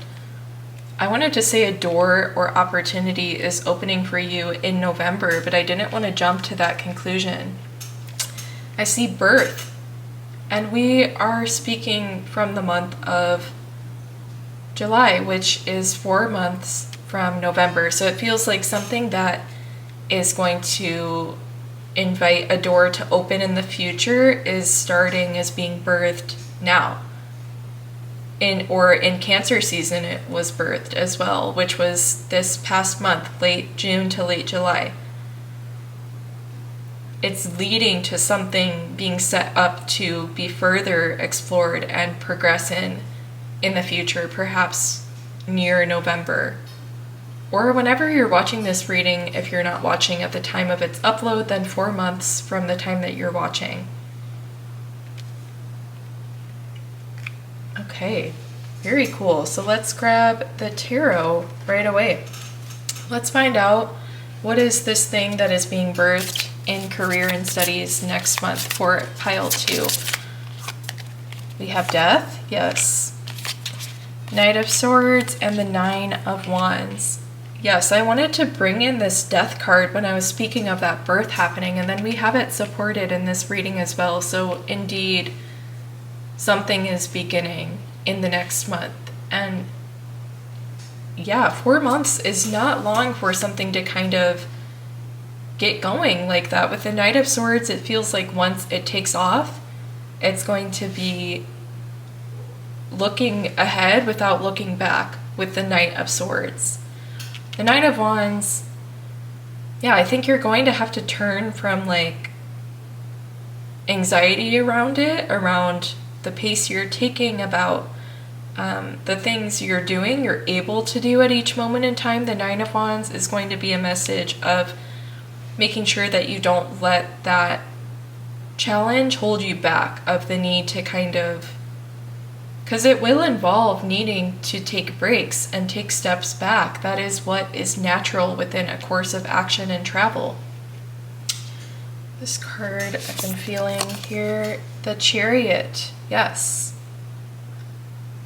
I wanted to say a door or opportunity is opening for you in November, but I didn't want to jump to that conclusion. I see birth, and we are speaking from the month of July, which is 4 months from November. So it feels like something that is going to invite a door to open in the future is starting, as being birthed now. In Cancer season, it was birthed as well, which was this past month, late June to late July. It's leading to something being set up to be further explored and progress in the future, perhaps near November. Or whenever you're watching this reading. If you're not watching at the time of its upload, then 4 months from the time that you're watching. Okay, very cool. So let's grab the tarot right away. Let's find out what is this thing that is being birthed in career and studies next month for pile 2. We have death, yes. Knight of Swords and the 9 of Wands. Yes, I wanted to bring in this death card when I was speaking of that birth happening, and then we have it supported in this reading as well. So indeed, something is beginning in the next month. And yeah, 4 months is not long for something to kind of get going like that. With the Knight of Swords, it feels like once it takes off, it's going to be looking ahead without looking back with the Knight of Swords. The Knight of Wands, yeah, I think you're going to have to turn from like anxiety around it, around the pace you're taking, about the things you're doing, you're able to do at each moment in time. The Nine of Wands is going to be a message of making sure that you don't let that challenge hold you back, of the need to kind of, because it will involve needing to take breaks and take steps back. That is what is natural within a course of action and travel. This card I've been feeling here, the Chariot. Yes.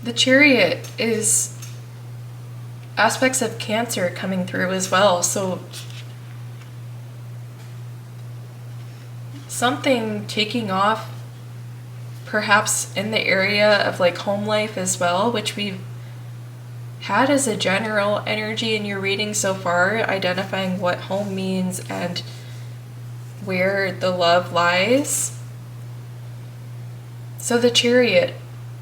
The Chariot is aspects of Cancer coming through as well. So something taking off perhaps in the area of like home life as well, which we've had as a general energy in your reading so far, identifying what home means and where the love lies. So the Chariot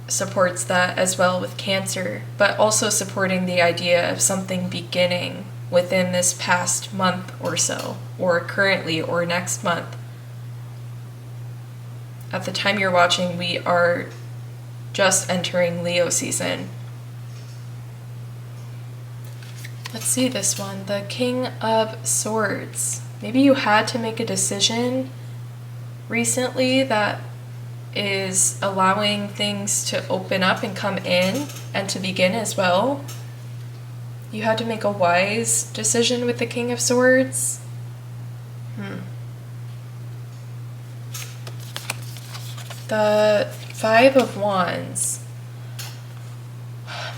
supports that as well with Cancer, but also supporting the idea of something beginning within this past month or so, or currently, or next month. At the time you're watching, we are just entering Leo season. Let's see this one, the King of Swords. Maybe you had to make a decision recently that is allowing things to open up and come in and to begin as well. You had to make a wise decision with the King of Swords. The Five of Wands.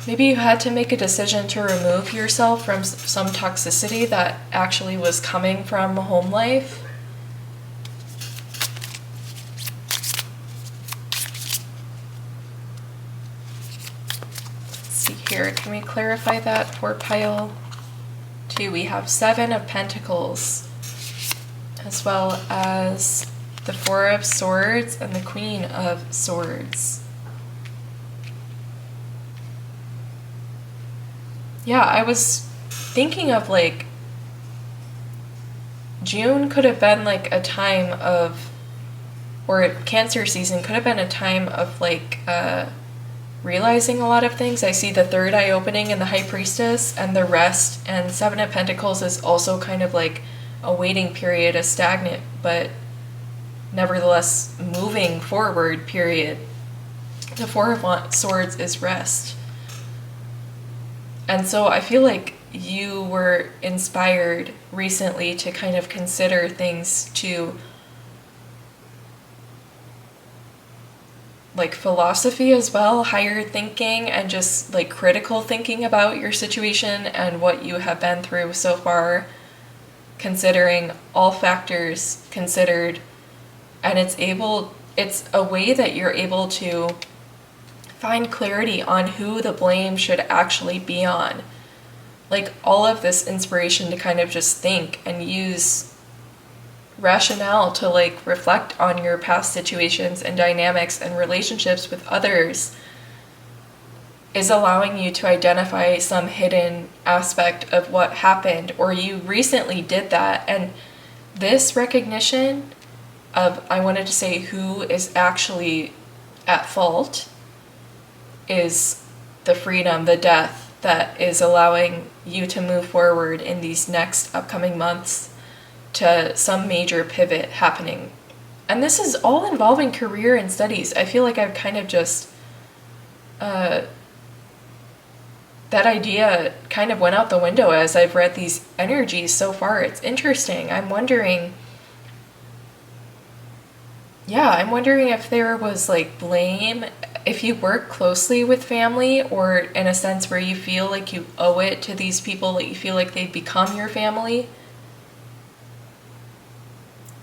Maybe you had to make a decision to remove yourself from some toxicity that actually was coming from home life. Let's see here. Can we clarify that for pile 2? We have Seven of Pentacles, as well as the Four of Swords and the Queen of Swords. Yeah, I was thinking of like June could have been like a time of, or Cancer season could have been a time of like realizing a lot of things. I see the third eye opening in the High Priestess and the Rest, and Seven of Pentacles is also kind of like a waiting period, a stagnant but nevertheless moving forward period. The Four of Swords is rest. And so I feel like you were inspired recently to kind of consider things to like philosophy as well, higher thinking, and just like critical thinking about your situation and what you have been through so far, considering all factors considered. And it's a way that you're able to find clarity on who the blame should actually be on. Like all of this inspiration to kind of just think and use rationale to like reflect on your past situations and dynamics and relationships with others is allowing you to identify some hidden aspect of what happened, or you recently did that. And this recognition of, I wanted to say, who is actually at fault is the freedom, the death that is allowing you to move forward in these next upcoming months to some major pivot happening. And this is all involving career and studies. I feel like I've kind of just, that idea kind of went out the window as I've read these energies so far. It's interesting. I'm wondering if there was like blame, if you work closely with family, or in a sense where you feel like you owe it to these people, that you feel like they've become your family,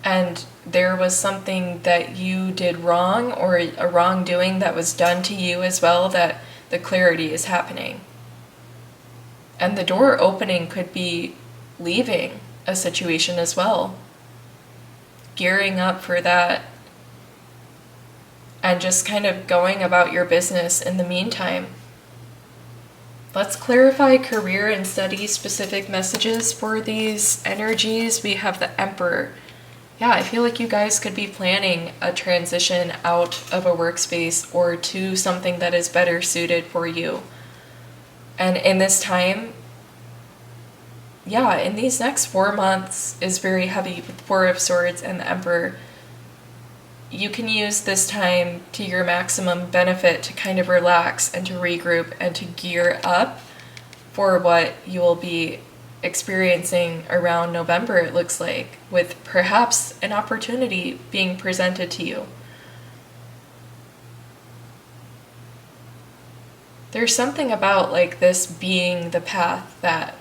and there was something that you did wrong or a wrongdoing that was done to you as well, that the clarity is happening. And the door opening could be leaving a situation as well, gearing up for that, and just kind of going about your business in the meantime. Let's clarify career and study specific messages for these energies. We have the Emperor. Yeah, I feel like you guys could be planning a transition out of a workspace or to something that is better suited for you. And in this time, in these next 4 months is very heavy with Four of Swords and the Emperor. You can use this time to your maximum benefit to kind of relax and to regroup and to gear up for what you will be experiencing around November, it looks like, with perhaps an opportunity being presented to you. there's something about like this being the path that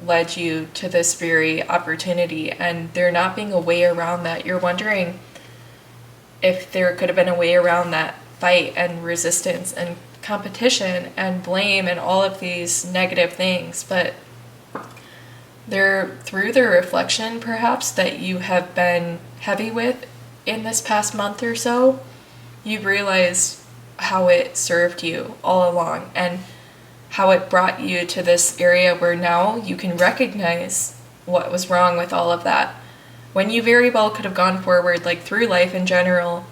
led you to this very opportunity, and there not being a way around that. You're wondering if there could have been a way around that fight and resistance and competition and blame and all of these negative things, but they're through the reflection perhaps that you have been heavy with in this past month or so, you've realized how it served you all along and how it brought you to this area where now you can recognize what was wrong with all of that. When you very well could have gone forward, like through life in general,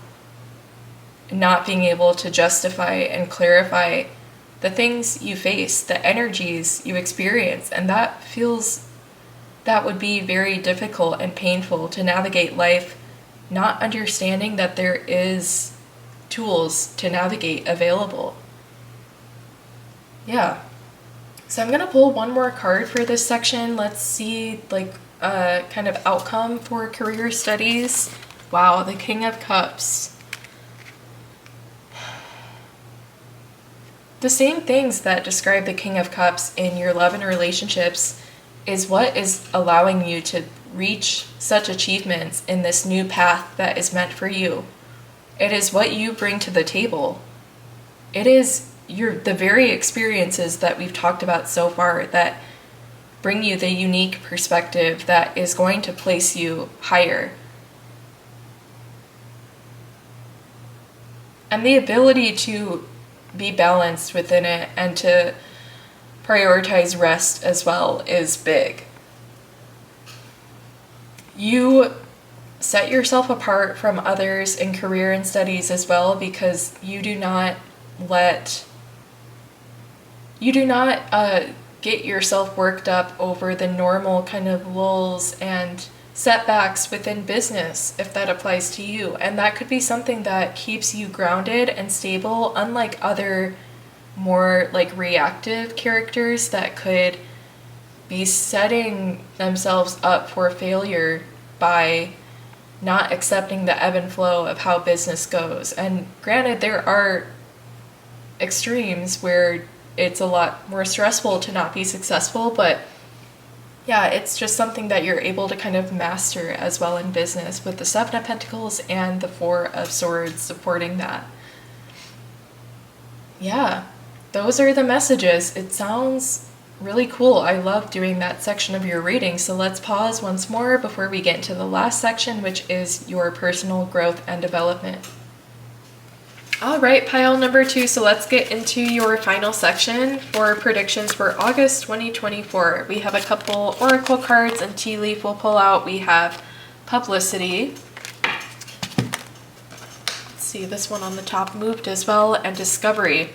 not being able to justify and clarify the things you face, the energies you experience, and that would be very difficult and painful to navigate life, not understanding that there is tools to navigate available. Yeah. So I'm going to pull one more card for this section. Let's see, like, kind of outcome for career studies. Wow, the King of Cups. The same things that describe the King of Cups in your love and relationships is what is allowing you to reach such achievements in this new path that is meant for you. It is what you bring to the table. It is the very experiences that we've talked about so far that bring you the unique perspective that is going to place you higher. And the ability to be balanced within it and to prioritize rest as well is big. You set yourself apart from others in career and studies as well because you do not get yourself worked up over the normal kind of lulls and setbacks within business, if that applies to you. And that could be something that keeps you grounded and stable, unlike other more like reactive characters that could be setting themselves up for failure by not accepting the ebb and flow of how business goes. And granted, there are extremes where it's a lot more stressful to not be successful, but yeah, it's just something that you're able to kind of master as well in business with the Seven of Pentacles and the Four of Swords supporting that. Yeah, those are the messages. It sounds really cool. I love doing that section of your reading. So let's pause once more before we get into the last section, which is your personal growth and development. All right, pile number 2. So let's get into your final section for predictions for August 2024. We have a couple oracle cards and tea leaf we'll pull out. We have publicity. Let's see, this one on the top moved as well, and discovery.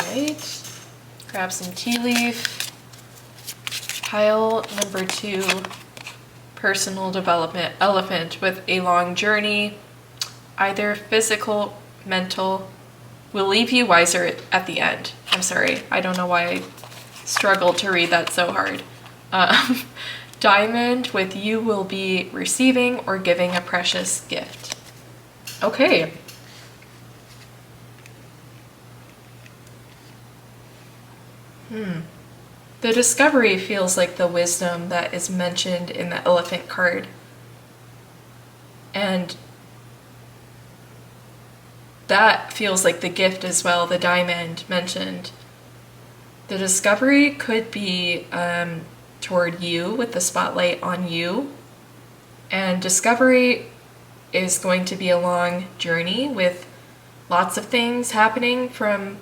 All right, grab some tea leaf. Pile number 2. Personal development, elephant with a long journey, either physical, mental, will leave you wiser at the end. I'm sorry, I don't know why I struggled to read that so hard. Diamond with you will be receiving or giving a precious gift. Okay. The discovery feels like the wisdom that is mentioned in the elephant card. And that feels like the gift as well, the diamond mentioned. The discovery could be toward you with the spotlight on you. And discovery is going to be a long journey with lots of things happening from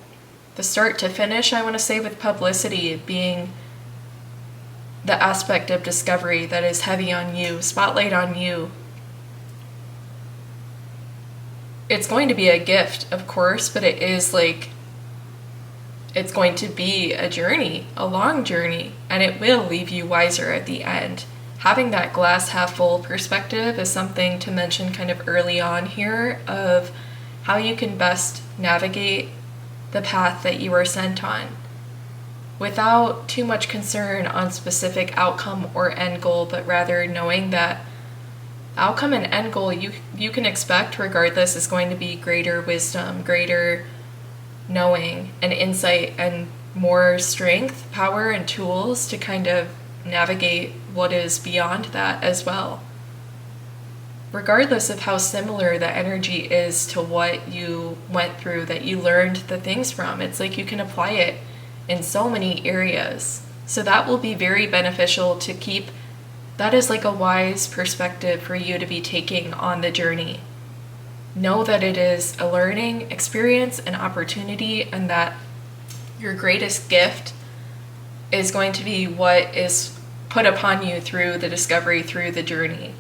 the start to finish. I want to say with publicity being the aspect of discovery that is heavy on you, spotlight on you. It's going to be a gift, of course, but it is like, it's going to be a journey, a long journey, and it will leave you wiser at the end. Having that glass half full perspective is something to mention kind of early on here of how you can best navigate the path that you are sent on without too much concern on specific outcome or end goal, but rather knowing that outcome and end goal you can expect regardless is going to be greater wisdom, greater knowing and insight, and more strength, power, and tools to kind of navigate what is beyond that as well. Regardless of how similar the energy is to what you went through, that you learned the things from, it's like you can apply it in so many areas. So that will be very beneficial to keep. That is like a wise perspective for you to be taking on the journey. Know that it is a learning experience, an opportunity, and that your greatest gift is going to be what is put upon you through the discovery, through the journey.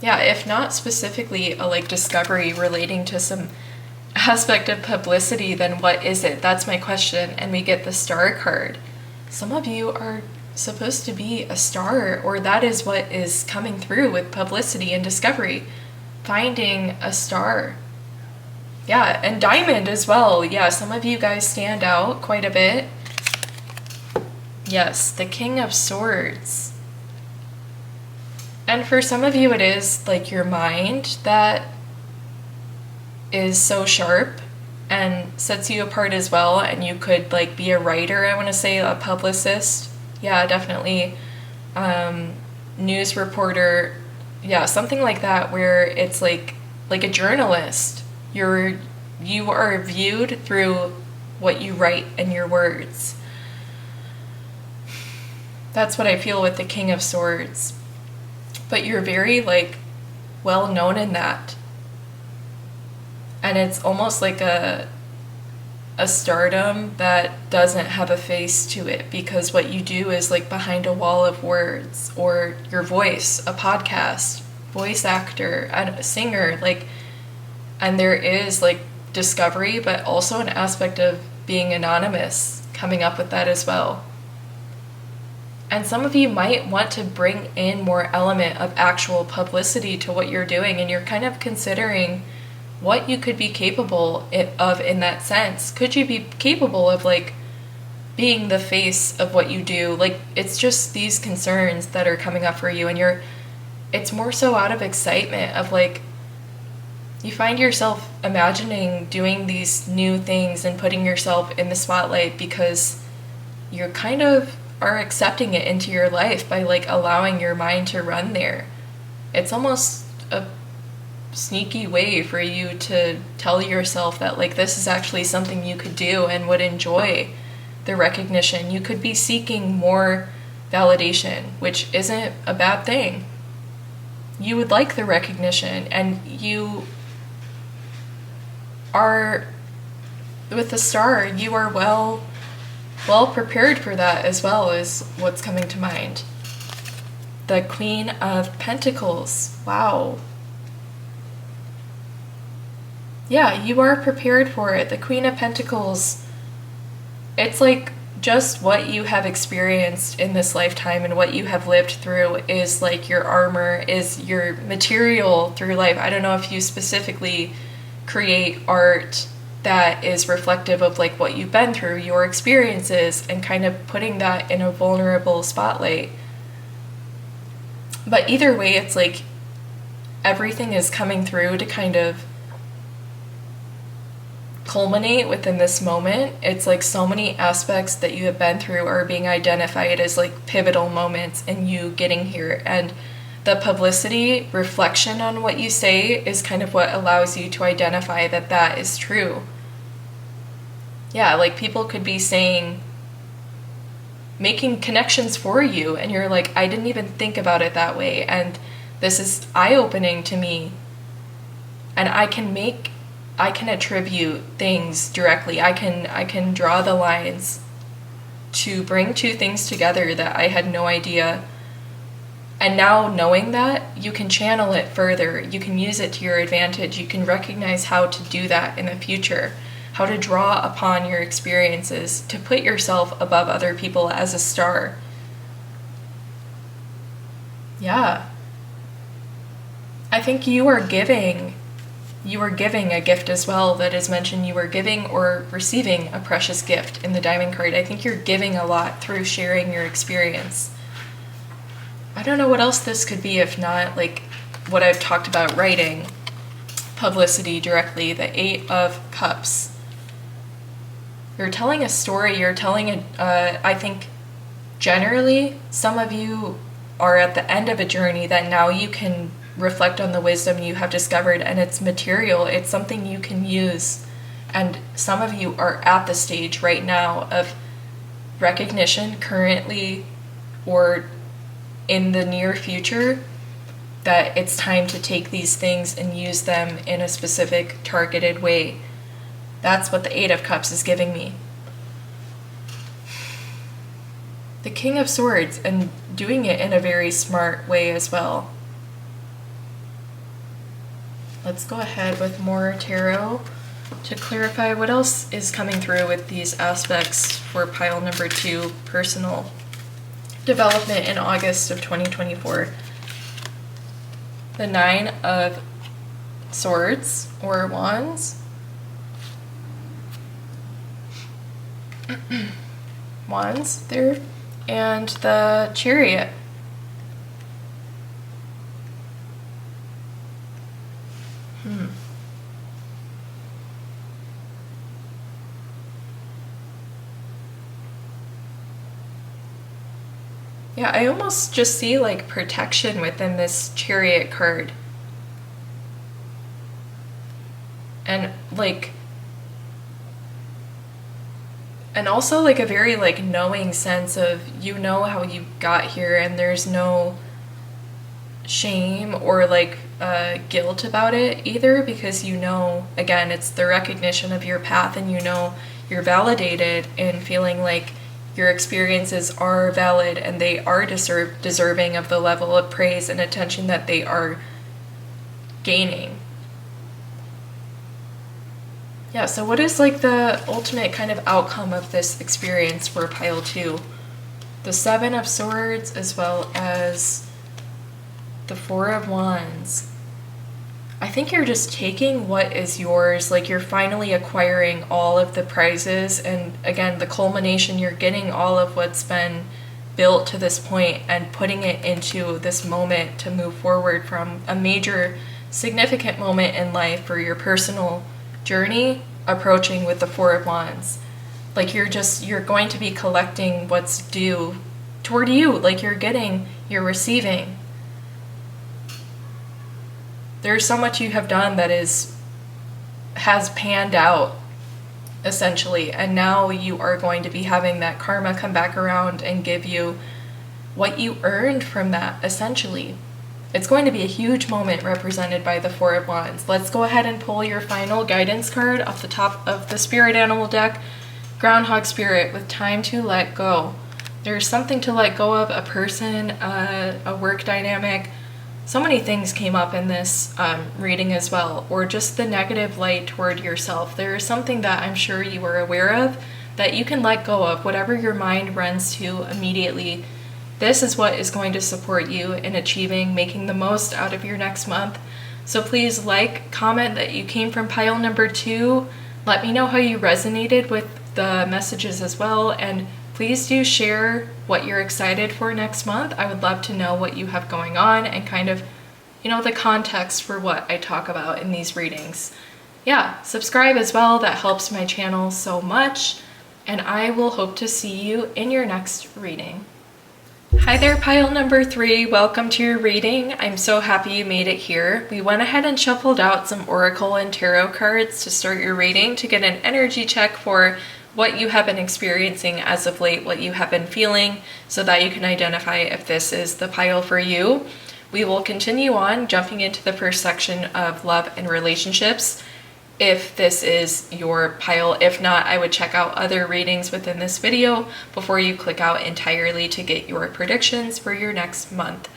Yeah, if not specifically a discovery relating to some aspect of publicity, then what is it? That's my question. And we get the star card. Some of you are supposed to be a star, or that is what is coming through with publicity and discovery. Finding a star. Yeah, and diamond as well. Yeah, some of you guys stand out quite a bit. Yes, the King of Swords. And for some of you, it is your mind that is so sharp and sets you apart as well. And you could be a writer, I want to say, a publicist. Yeah, definitely. News reporter. Yeah, something like that, where it's like a journalist. You are viewed through what you write and your words. That's what I feel with the King of Swords. But you're very well known in that. And it's almost like a stardom that doesn't have a face to it, because what you do is behind a wall of words, or your voice, a podcast, voice actor, a singer, and there is discovery, but also an aspect of being anonymous coming up with that as well. And some of you might want to bring in more element of actual publicity to what you're doing, and you're kind of considering what you could be capable of in that sense. Could you be capable of being the face of what you do? It's just these concerns that are coming up for you, and it's more so out of excitement of you find yourself imagining doing these new things and putting yourself in the spotlight because you're kind of are accepting it into your life by allowing your mind to run there. It's almost a sneaky way for you to tell yourself that this is actually something you could do and would enjoy the recognition. You could be seeking more validation, which isn't a bad thing. You would like the recognition, and you are, with the star, you are well prepared for that as well, is what's coming to mind. The Queen of Pentacles. Wow. Yeah, you are prepared for it. The Queen of Pentacles, it's just what you have experienced in this lifetime and what you have lived through is your armor, is your material through life. I don't know if you specifically create art that is reflective of what you've been through, your experiences, and kind of putting that in a vulnerable spotlight. But either way, it's everything is coming through to kind of culminate within this moment. It's so many aspects that you have been through are being identified as pivotal moments in you getting here, and the publicity reflection on what you say is kind of what allows you to identify that that is true. Yeah, people could be making connections for you, and you're I didn't even think about it that way, and this is eye-opening to me, and I can attribute things directly. I can draw the lines to bring two things together that I had no idea. And now knowing that, you can channel it further. You can use it to your advantage. You can recognize how to do that in the future, how to draw upon your experiences to put yourself above other people as a star. Yeah. I think you are giving a gift as well that is mentioned. You are giving or receiving a precious gift in the Diamond card. I think you're giving a lot through sharing your experience. I don't know what else this could be if not what I've talked about writing, publicity directly, the Eight of Cups. You're telling a story, you're telling I think generally some of you are at the end of a journey that now you can reflect on the wisdom you have discovered, and it's material, it's something you can use. And some of you are at the stage right now of recognition currently or in the near future that it's time to take these things and use them in a specific targeted way. That's what the Eight of Cups is giving me. The King of Swords, and doing it in a very smart way as well. Let's go ahead with more tarot to clarify what else is coming through with these aspects for pile number 2, personal development in August of 2024. The Nine of Swords or Wands. Wands there. And the Chariot. Yeah, I almost just see like protection within this Chariot card. And also like a very like knowing sense of, you know how you got here, and there's no shame or like guilt about it either, because you know, again, it's the recognition of your path, and you know you're validated in feeling like your experiences are valid and they are deserving of the level of praise and attention that they are gaining. Yeah, so what is like the ultimate kind of outcome of this experience for pile 2? The Seven of Swords as well as the Four of Wands. I think you're just taking what is yours, like you're finally acquiring all of the prizes, and again, the culmination, you're getting all of what's been built to this point and putting it into this moment to move forward from a major, significant moment in life for your personal journey, approaching with the Four of Wands. Like you're going to be collecting what's due toward you, like you're receiving. There's so much you have done that has panned out, essentially, and now you are going to be having that karma come back around and give you what you earned from that, essentially. It's going to be a huge moment represented by the Four of Wands. Let's go ahead and pull your final guidance card off the top of the Spirit Animal deck. Groundhog Spirit, with time to let go. There's something to let go of, a person, a work dynamic. So many things came up in this reading as well, or just the negative light toward yourself. There is something that I'm sure you are aware of that you can let go of, whatever your mind runs to immediately. This is what is going to support you in achieving, making the most out of your next month. So please comment that you came from pile number 2. Let me know how you resonated with the messages as well, and please do share what you're excited for next month. I would love to know what you have going on and kind of, the context for what I talk about in these readings. Yeah, subscribe as well. That helps my channel so much. And I will hope to see you in your next reading. Hi there, pile number 3. Welcome to your reading. I'm so happy you made it here. We went ahead and shuffled out some Oracle and Tarot cards to start your reading to get an energy check for what you have been experiencing as of late, what you have been feeling, so that you can identify if this is the pile for you. We will continue on jumping into the first section of love and relationships if this is your pile. If not, I would check out other readings within this video before you click out entirely to get your predictions for your next month.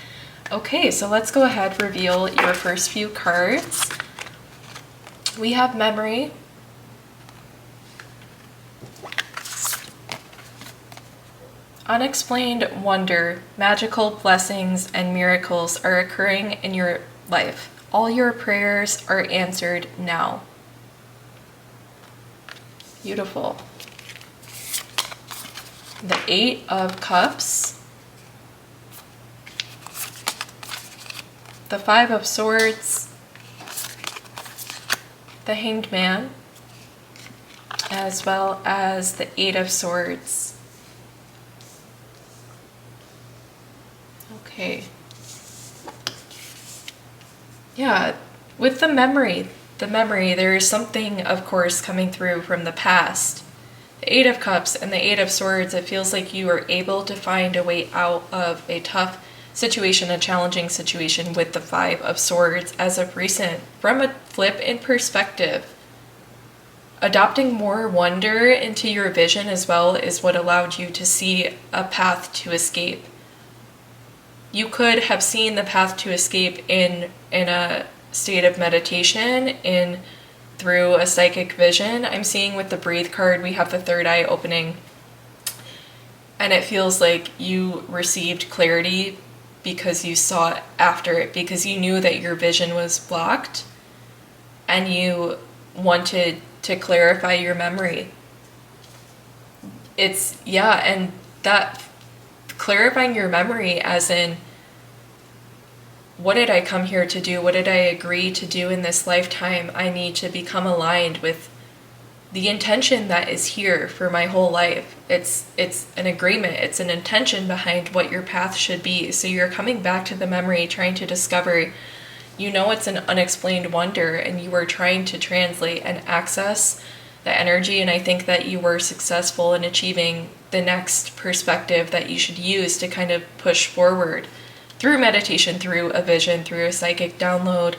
Okay, so let's go ahead, reveal your first few cards. We have Memory, Unexplained wonder, magical blessings and miracles are occurring in your life. All your prayers are answered now. Beautiful. The Eight of Cups. the Five of Swords, the Hanged Man, as well as the Eight of Swords. Okay. Yeah, with the memory, there is something, of course, coming through from the past. The Eight of Cups and the Eight of Swords, it feels like you are able to find a way out of a tough situation, a challenging situation with the Five of Swords as of recent. From a flip in perspective, adopting more wonder into your vision as well is what allowed you to see a path to escape. You could have seen the path to escape in a state of meditation, through a psychic vision. I'm seeing with the Breathe card, we have the third eye opening. And it feels like you received clarity because you sought after it, because you knew that your vision was blocked and you wanted to clarify your memory. And that clarifying your memory as in, what did I come here to do? What did I agree to do in this lifetime? I need to become aligned with the intention that is here for my whole life. It's an agreement. It's an intention behind what your path should be. So you're coming back to the memory, trying to discover, it's an unexplained wonder, and you were trying to translate and access the energy. And I think that you were successful in achieving the next perspective that you should use to kind of push forward. Through meditation, through a vision, through a psychic download.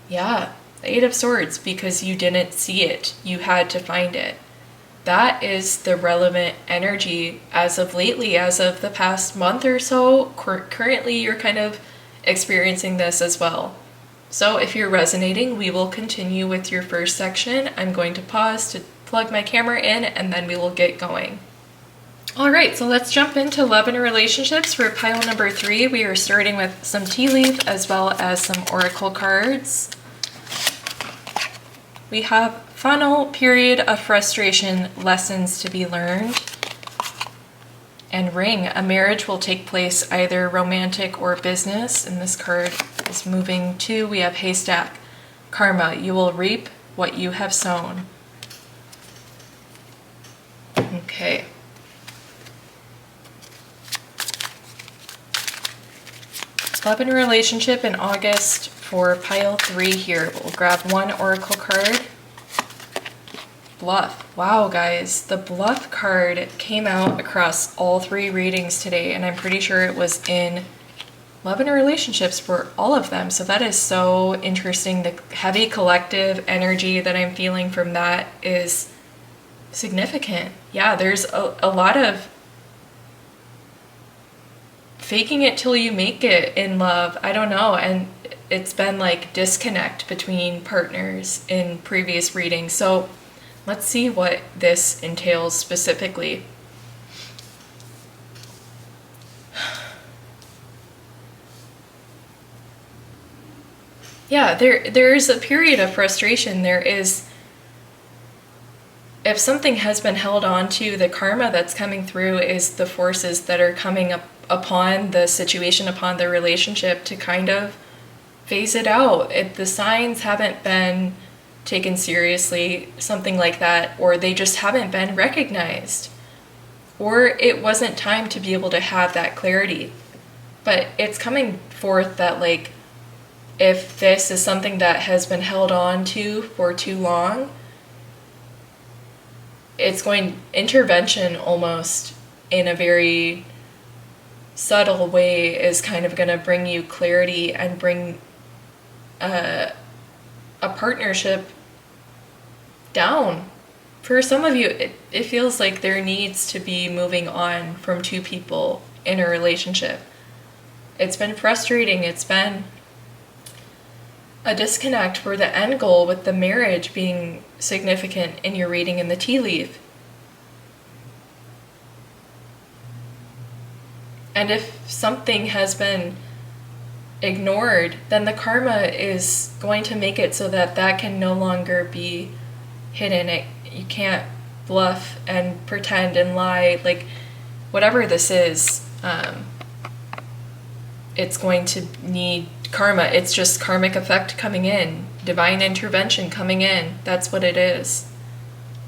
Yeah, the Eight of Swords, because you didn't see it. You had to find it. That is the relevant energy as of lately, as of the past month or so. Currently, you're kind of experiencing this as well. So if you're resonating, we will continue with your first section. I'm going to pause to plug my camera in, and then we will get going. Alright, so let's jump into love and relationships for pile number 3. We are starting with some tea leaf as well as some oracle cards. We have funnel, period of frustration, lessons to be learned. And ring, a marriage will take place either romantic or business. And this card is moving to, we have haystack, karma, you will reap what you have sown. Okay. Love and relationship in August for pile 3 here. We'll grab one oracle card. Bluff. Wow, guys, the bluff card came out across all 3 readings today, and I'm pretty sure it was in love and relationships for all of them. So that is so interesting. The heavy collective energy that I'm feeling from that is significant. Yeah, there's a lot of faking it till you make it in love. I don't know. And it's been like disconnect between partners in previous readings. So let's see what this entails specifically. Yeah, there's a period of frustration. There is, if something has been held on to, the karma that's coming through is the forces that are coming up upon the situation, upon the relationship, to kind of phase it out. If the signs haven't been taken seriously, something like that, or they just haven't been recognized, or it wasn't time to be able to have that clarity. But it's coming forth that, like, if this is something that has been held on to for too long, it's going intervention almost in a very subtle way is kind of going to bring you clarity and bring a partnership down. For some of you, it feels like there needs to be moving on from 2 people in a relationship. It's been frustrating. It's been a disconnect for the end goal, with the marriage being significant in your reading in the tea leaf. And if something has been ignored, then the karma is going to make it so that that can no longer be hidden. You can't bluff and pretend and lie. Like, whatever this is, it's going to need karma. It's just karmic effect coming in, divine intervention coming in. That's what it is.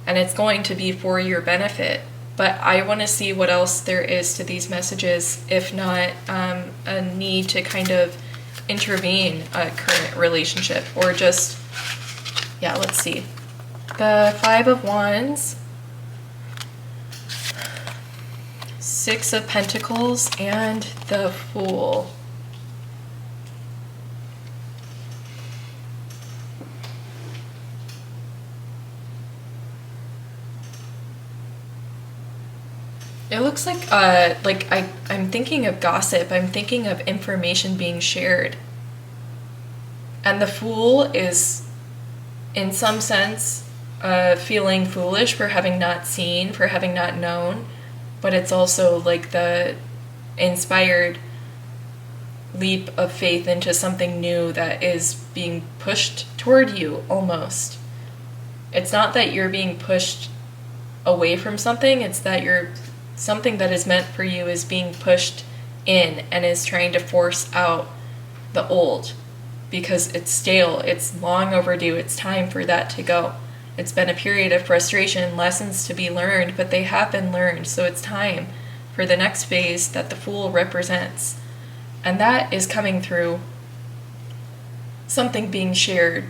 And it's going to be for your benefit. But I want to see what else there is to these messages, if not a need to kind of intervene a current relationship, or just, yeah, let's see. The Five of Wands, Six of Pentacles, and the Fool. It looks like I'm thinking of gossip. I'm thinking of information being shared. And the Fool is, in some sense, feeling foolish for having not seen, for having not known. But it's also like the inspired leap of faith into something new that is being pushed toward you, almost. It's not that you're being pushed away from something, it's that something that is meant for you is being pushed in and is trying to force out the old, because it's stale, it's long overdue, it's time for that to go. It's been a period of frustration, lessons to be learned, but they have been learned, so it's time for the next phase that the Fool represents. And that is coming through something being shared.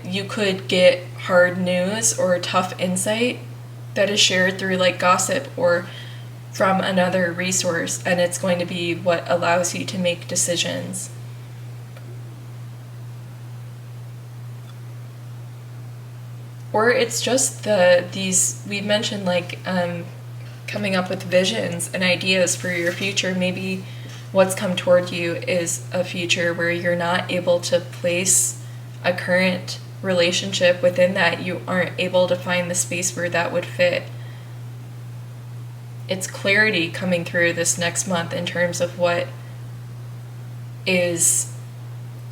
You could get hard news or tough insight that is shared through like gossip or from another resource, and it's going to be what allows you to make decisions. Or it's just we mentioned coming up with visions and ideas for your future. Maybe what's come toward you is a future where you're not able to place a current relationship within that. You aren't able to find the space where that would fit. It's clarity coming through this next month in terms of what is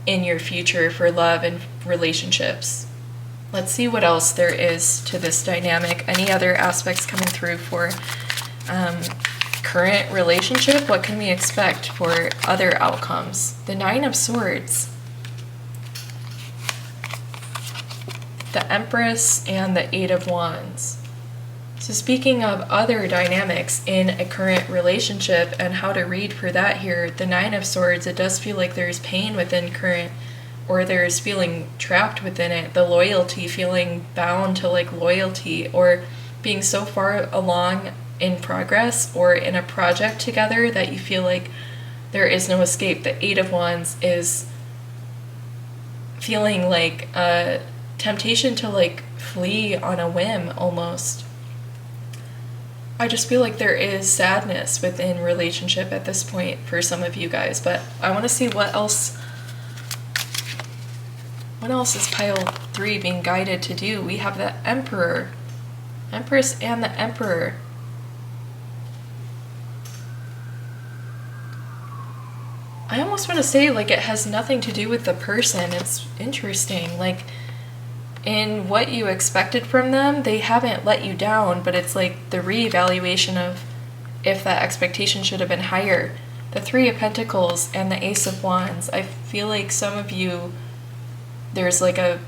in your future for love and relationships. Let's see what else there is to this dynamic. Any other aspects coming through for current relationship? What can we expect for other outcomes? The Nine of Swords, the Empress, and the Eight of Wands. So speaking of other dynamics in a current relationship and how to read for that here, the Nine of Swords, it does feel like there's pain within current, or there's feeling trapped within it. The loyalty, feeling bound to loyalty, or being so far along in progress or in a project together that you feel like there is no escape. The Eight of Wands is feeling like a temptation to flee on a whim almost. I just feel like there is sadness within relationship at this point for some of you guys, but I want to see what else is pile 3 being guided to do. We have the Emperor, Empress, and the Emperor. I almost want to say it has nothing to do with the person. It's interesting. In what you expected from them, they haven't let you down, but it's the reevaluation of if that expectation should have been higher. The Three of Pentacles and the Ace of Wands. I feel like some of you, there's a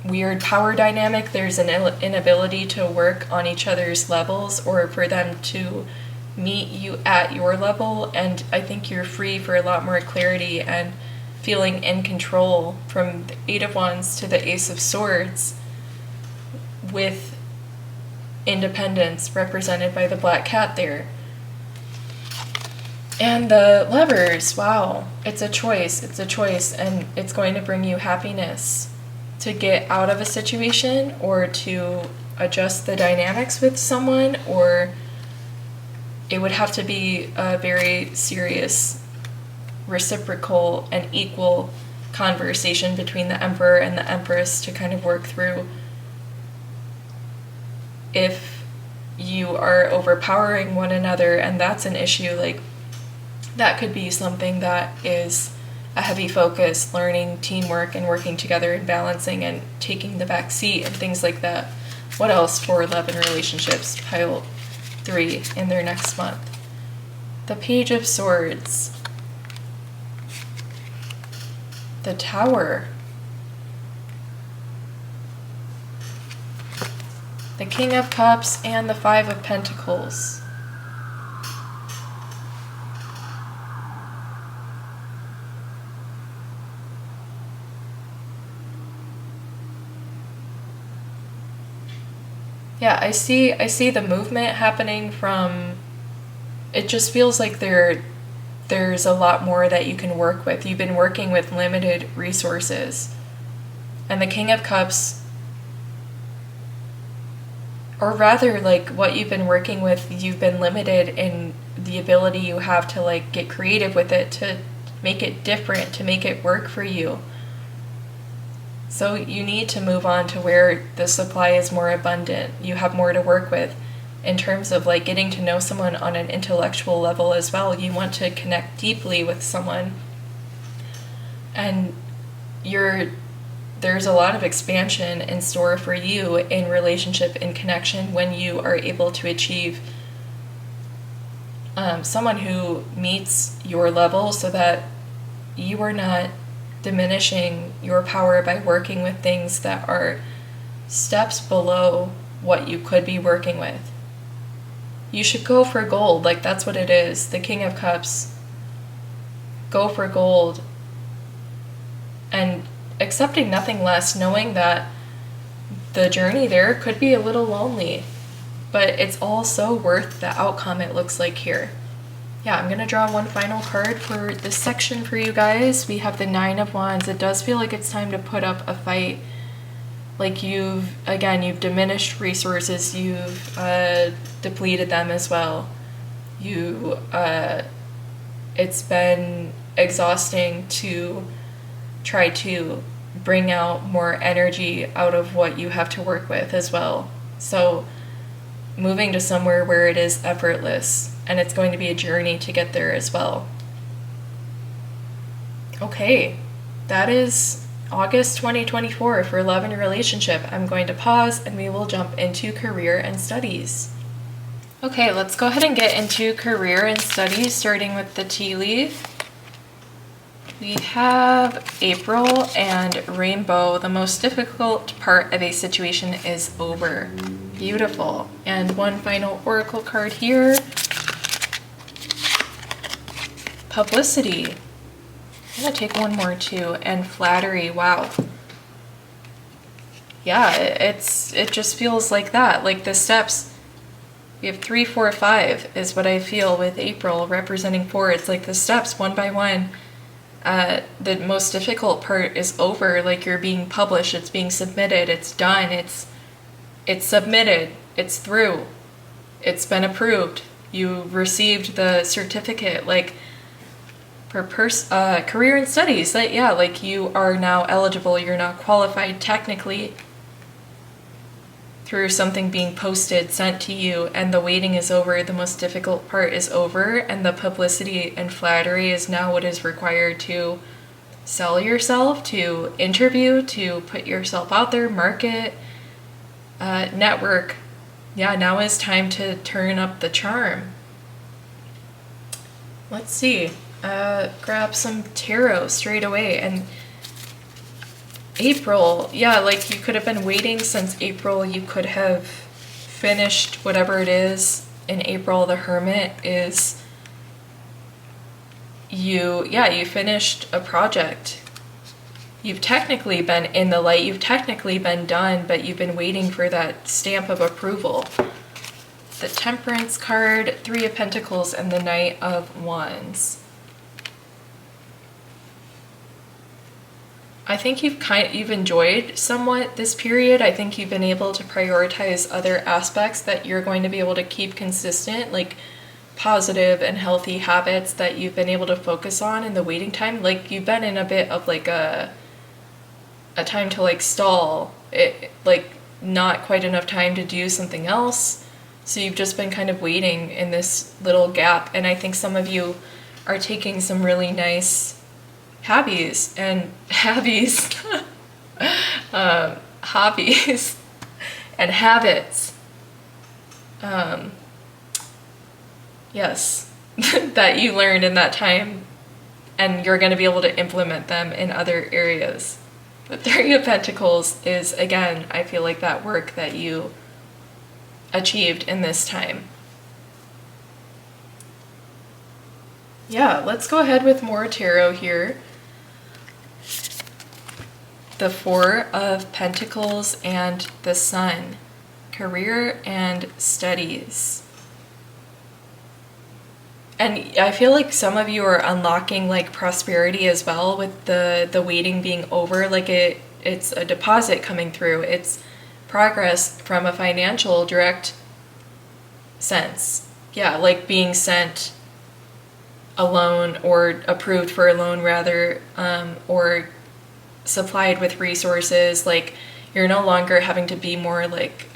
weird power dynamic. There's an inability to work on each other's levels, or for them to meet you at your level, and I think you're free for a lot more clarity and feeling in control from the Eight of Wands to the Ace of Swords, with independence represented by the black cat there. And the Lovers, wow, it's a choice, and it's going to bring you happiness to get out of a situation or to adjust the dynamics with someone, or it would have to be a very serious, reciprocal, and equal conversation between the Emperor and the Empress to kind of work through if you are overpowering one another, and that's an issue. That could be something that is a heavy focus, learning teamwork and working together and balancing and taking the back seat and things like that. What else for love and relationships? Pile 3 in their next month. The Page of Swords. The Tower. The King of Cups and the Five of Pentacles. Yeah, I see the movement happening from, it just feels like there's a lot more that you can work with. You've been working with limited resources. And the King of Cups, or rather like what you've been working with, you've been limited in the ability you have to like get creative with it, to make it different, to make it work for you. So you need to move on to where the supply is more abundant. You have more to work with in terms of like getting to know someone on an intellectual level as well. You want to connect deeply with someone. And there's a lot of expansion in store for you in relationship and connection when you are able to achieve someone who meets your level, so that you are not diminishing your power by working with things that are steps below what you could be working with. You should go for gold, like that's what it is. The King of Cups. Go for gold. And accepting nothing less, knowing that the journey there could be a little lonely, but it's all so worth the outcome it looks like here. Yeah, I'm going to draw one final card for this section for you guys. We have the Nine of Wands. It does feel like it's time to put up a fight. Like you've diminished resources. You've depleted them as well. It's been exhausting to try to bring out more energy out of what you have to work with as well. So moving to somewhere where it is effortless, and it's going to be a journey to get there as well. Okay, that is August 2024 for love and relationship. I'm going to pause and we will jump into career and studies. Okay, let's go ahead and get into career and studies, starting with the tea leaf. We have April and Rainbow. The most difficult part of a situation is over. Beautiful. And one final oracle card here. Publicity. I'm going to take one more too. And flattery. Wow. Yeah, it just feels like that. Like the steps. We have 3, 4, 5 is what I feel with April representing 4. It's like the steps one by one. The most difficult part is over. Like you're being published, it's being submitted, it's done, it's submitted, it's through, it's been approved, you received the certificate. Like for career and studies, that like you are now eligible, you're now qualified technically through something being posted, sent to you, and the waiting is over. The most difficult part is over, and the publicity and flattery is now what is required to sell yourself, to interview, to put yourself out there, market, network. Yeah, now is time to turn up the charm. Let's see. Grab some tarot straight away. And April, yeah, like you could have been waiting since April. You could have finished whatever it is in April. The Hermit is you finished a project. You've technically been in the light, you've technically been done, but you've been waiting for that stamp of approval. The Temperance card, 3 of Pentacles, and the Knight of Wands. I think you've enjoyed somewhat this period. I think you've been able to prioritize other aspects that you're going to be able to keep consistent, like positive and healthy habits that you've been able to focus on in the waiting time. Like you've been in a bit of like a time to like stall, it like not quite enough time to do something else. So you've just been kind of waiting in this little gap. And I think some of you are taking some really nice hobbies and habits and habits, yes, that you learned in that time and you're going to be able to implement them in other areas. The Three of Pentacles is, again, I feel like that work that you achieved in this time. Yeah, let's go ahead with more tarot here. The Four of Pentacles and the Sun. Career and studies. And I feel like some of you are unlocking like prosperity as well with the waiting being over. Like it's a deposit coming through. It's progress from a financial direct sense. Yeah, like being sent a loan or approved for a loan rather, or supplied with resources. Like you're no longer having to be more like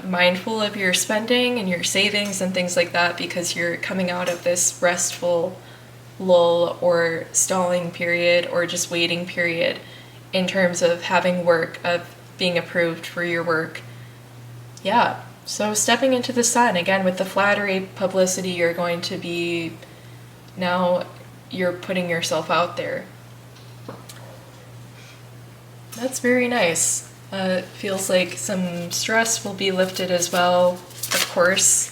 mindful of your spending and your savings and things like that, because you're coming out of this restful lull or stalling period or just waiting period in terms of having work, of being approved for your work. Yeah, so stepping into the sun, again, with the flattery, publicity, you're going to be, now you're putting yourself out there. That's very nice. Feels like some stress will be lifted as well, of course.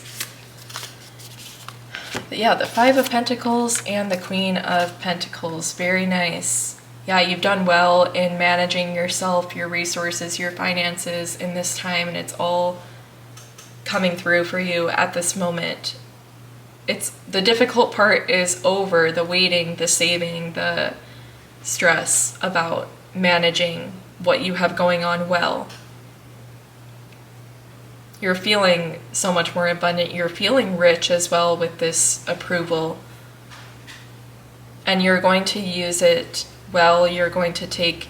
But yeah, the Five of Pentacles and the Queen of Pentacles. Very nice. Yeah, you've done well in managing yourself, your resources, your finances in this time, and it's all coming through for you at this moment. It's the difficult part is over, the waiting, the saving, the stress about managing what you have going on well. You're feeling so much more abundant. You're feeling rich as well with this approval. And you're going to use it well. You're going to take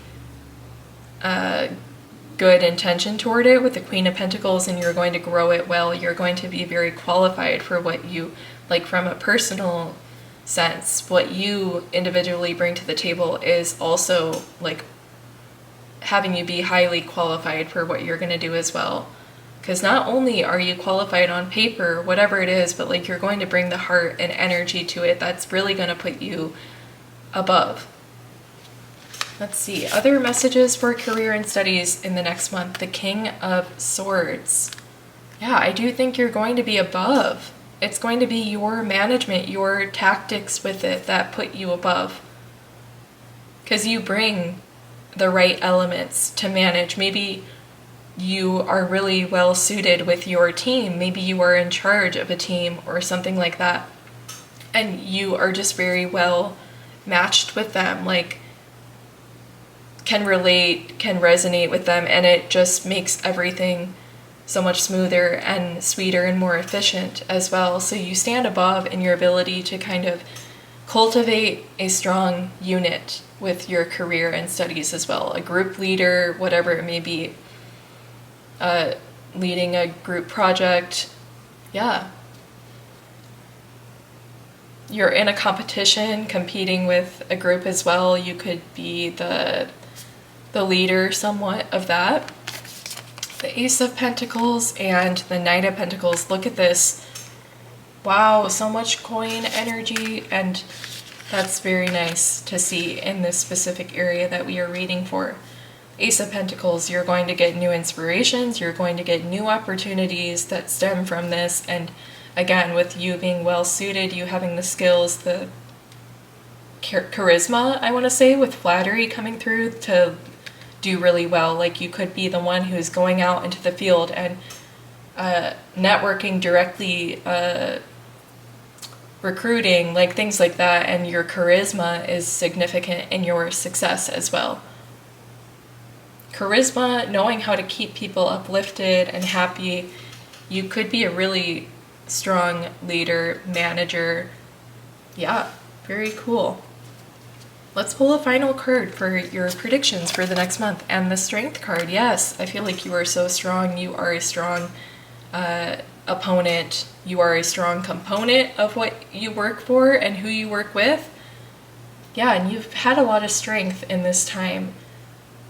good intention toward it with the Queen of Pentacles, and you're going to grow it well. You're going to be very qualified for what you, like from a personal sense, what you individually bring to the table is also like having you be highly qualified for what you're going to do as well. Because not only are you qualified on paper, whatever it is, but like you're going to bring the heart and energy to it that's really going to put you above. Let's see, other messages for career and studies in the next month. The King of Swords. Yeah, I do think you're going to be above. It's going to be your management, your tactics with it that put you above. Because you bring the right elements to manage. Maybe you are really well suited with your team. Maybe you are in charge of a team or something like that. And you are just very well matched with them, like can relate, can resonate with them, and it just makes everything so much smoother and sweeter and more efficient as well. So you stand above in your ability to kind of cultivate a strong unit with your career and studies as well. A group leader, whatever it may be, leading a group project. Yeah. You're in a competition, competing with a group as well. You could be the leader somewhat of that. The Ace of Pentacles and the Knight of Pentacles. Look at this. Wow, so much coin energy, and that's very nice to see in this specific area that we are reading for. Ace of Pentacles, you're going to get new inspirations, you're going to get new opportunities that stem from this, and again, with you being well suited, you having the skills, the charisma, I want to say, with flattery coming through to do really well. Like you could be the one who's going out into the field and networking directly, recruiting, like things like that, and your charisma is significant in your success as well. Charisma, knowing how to keep people uplifted and happy. You could be a really strong leader, manager. Yeah, very cool. Let's pull a final card for your predictions for the next month. And the Strength card, yes, I feel like you are so strong. You are a strong opponent. You are a strong component of what you work for and who you work with. Yeah, and you've had a lot of strength in this time.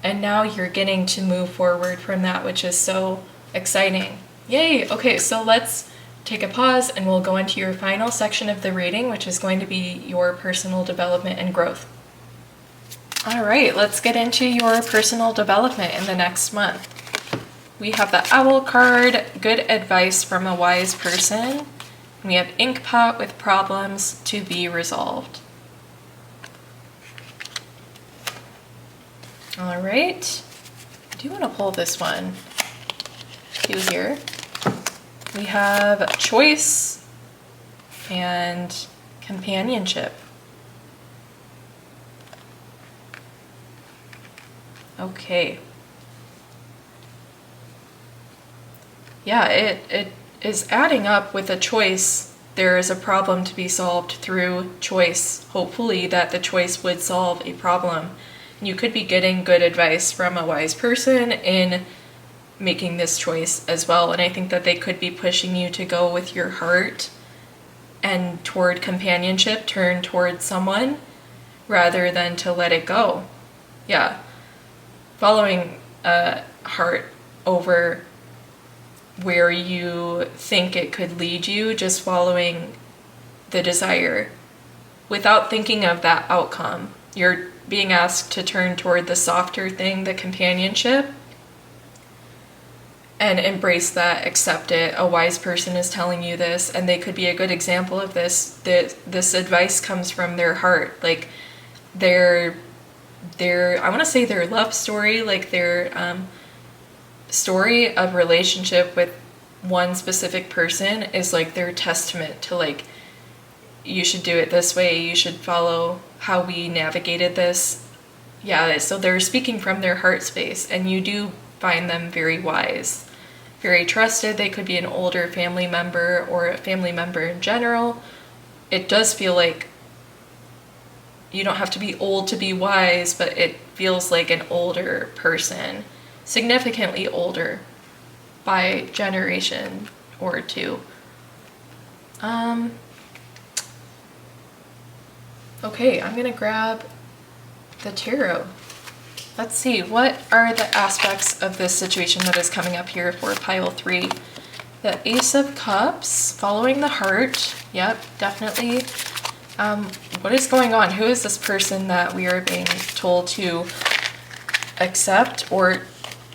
And now you're getting to move forward from that, which is so exciting. Yay! Okay, so let's take a pause and we'll go into your final section of the reading, which is going to be your personal development and growth. All right, let's get into your personal development in the next month. We have the Owl card, good advice from a wise person. We have Inkpot with problems to be resolved. All right, I do want to pull this one. Two here. We have choice and companionship. Okay. Yeah, it is adding up with a choice. There is a problem to be solved through choice. Hopefully that the choice would solve a problem. You could be getting good advice from a wise person in making this choice as well. And I think that they could be pushing you to go with your heart and toward companionship, turn toward someone rather than to let it go. Yeah. Following heart over where you think it could lead you, just following the desire without thinking of that outcome. You're being asked to turn toward the softer thing, the companionship, and embrace that, accept it. A wise person is telling you this, and they could be a good example of this. This advice comes from their heart, like their I want to say their love story, like their story of relationship with one specific person is like their testament to like, you should do it this way, you should follow how we navigated this. Yeah, so they're speaking from their heart space, and you do find them very wise, very trusted. They could be an older family member or a family member in general. It does feel like you don't have to be old to be wise, but it feels like an older person, significantly older by generation or two. Okay, I'm gonna grab the tarot. Let's see, what are the aspects of this situation that is coming up here for pile 3? The Ace of Cups, following the heart. Yep, definitely. What is going on? Who is this person that we are being told to accept, or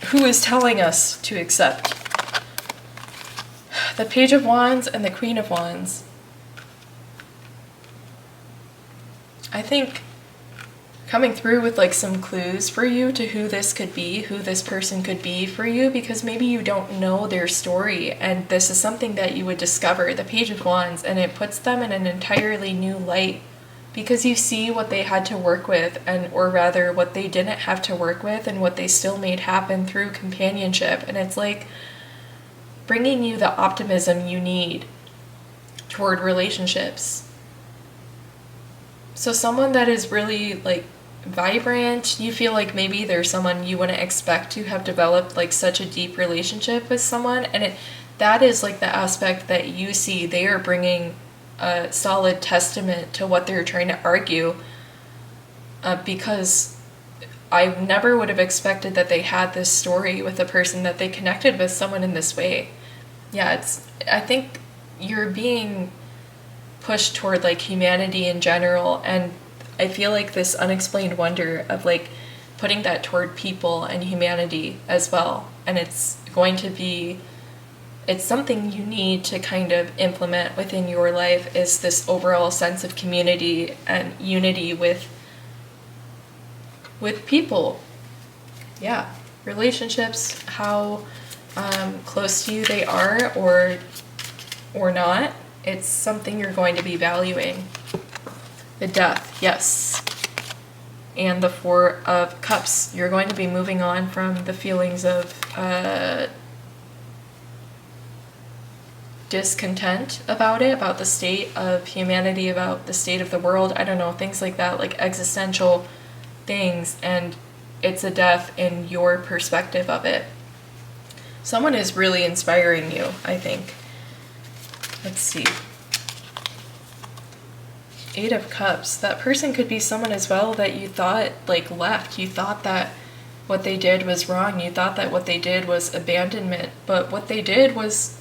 who is telling us to accept? The Page of Wands and the Queen of Wands. I think coming through with like some clues for you to who this could be, who this person could be for you, because maybe you don't know their story and this is something that you would discover, the Page of Wands, and it puts them in an entirely new light because you see what they had to work with, and or rather what they didn't have to work with and what they still made happen through companionship. And it's like bringing you the optimism you need toward relationships. So someone that is really like vibrant, you feel like maybe there's someone you wouldn't expect to have developed like such a deep relationship with someone, and that is like the aspect that you see they are bringing a solid testament to what they're trying to argue, because I never would have expected that they had this story with a person, that they connected with someone in this way. Yeah, I think you're being pushed toward like humanity in general, and I feel like this unexplained wonder of like putting that toward people and humanity as well. And it's something you need to kind of implement within your life, is this overall sense of community and unity with people. Yeah, relationships, how close to you they are or not. It's something you're going to be valuing. The Death, yes. And the Four of Cups. You're going to be moving on from the feelings of discontent about it, about the state of humanity, about the state of the world. I don't know, things like that, like existential things. And it's a death in your perspective of it. Someone is really inspiring you, I think. Let's see. Eight of Cups. That person could be someone as well that you thought like left. You thought that what they did was wrong. You thought that what they did was abandonment. But what they did was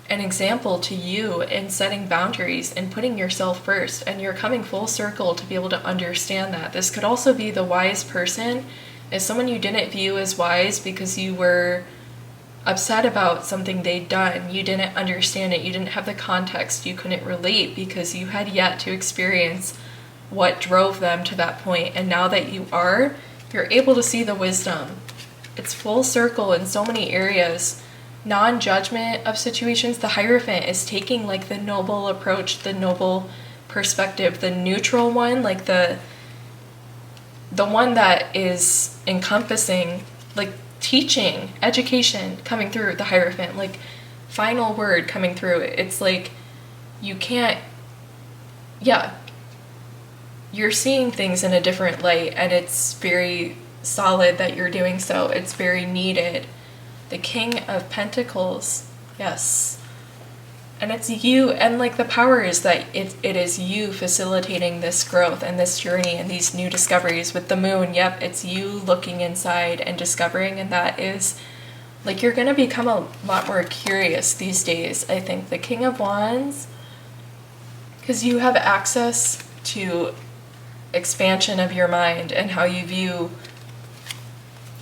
an example to you in setting boundaries and putting yourself first, and you're coming full circle to be able to understand that. This could also be the wise person is someone you didn't view as wise because you were upset about something they'd done. You didn't understand it. You didn't have the context. You couldn't relate because you had yet to experience what drove them to that point. And now that you are, you're able to see the wisdom. It's full circle in so many areas. Non-judgment of situations. The Hierophant is taking like the noble approach, the noble perspective, the neutral one, like the one that is encompassing, like teaching, education coming through the Hierophant, like final word coming through. It's like you can't, you're seeing things in a different light, and it's very solid that you're doing so. It's very needed. The King of Pentacles, yes. And it's you, and like the power is that it is you facilitating this growth and this journey and these new discoveries with the moon. Yep, it's you looking inside and discovering, and that is like you're going to become a lot more curious these days. I think the King of Wands, because you have access to expansion of your mind and how you view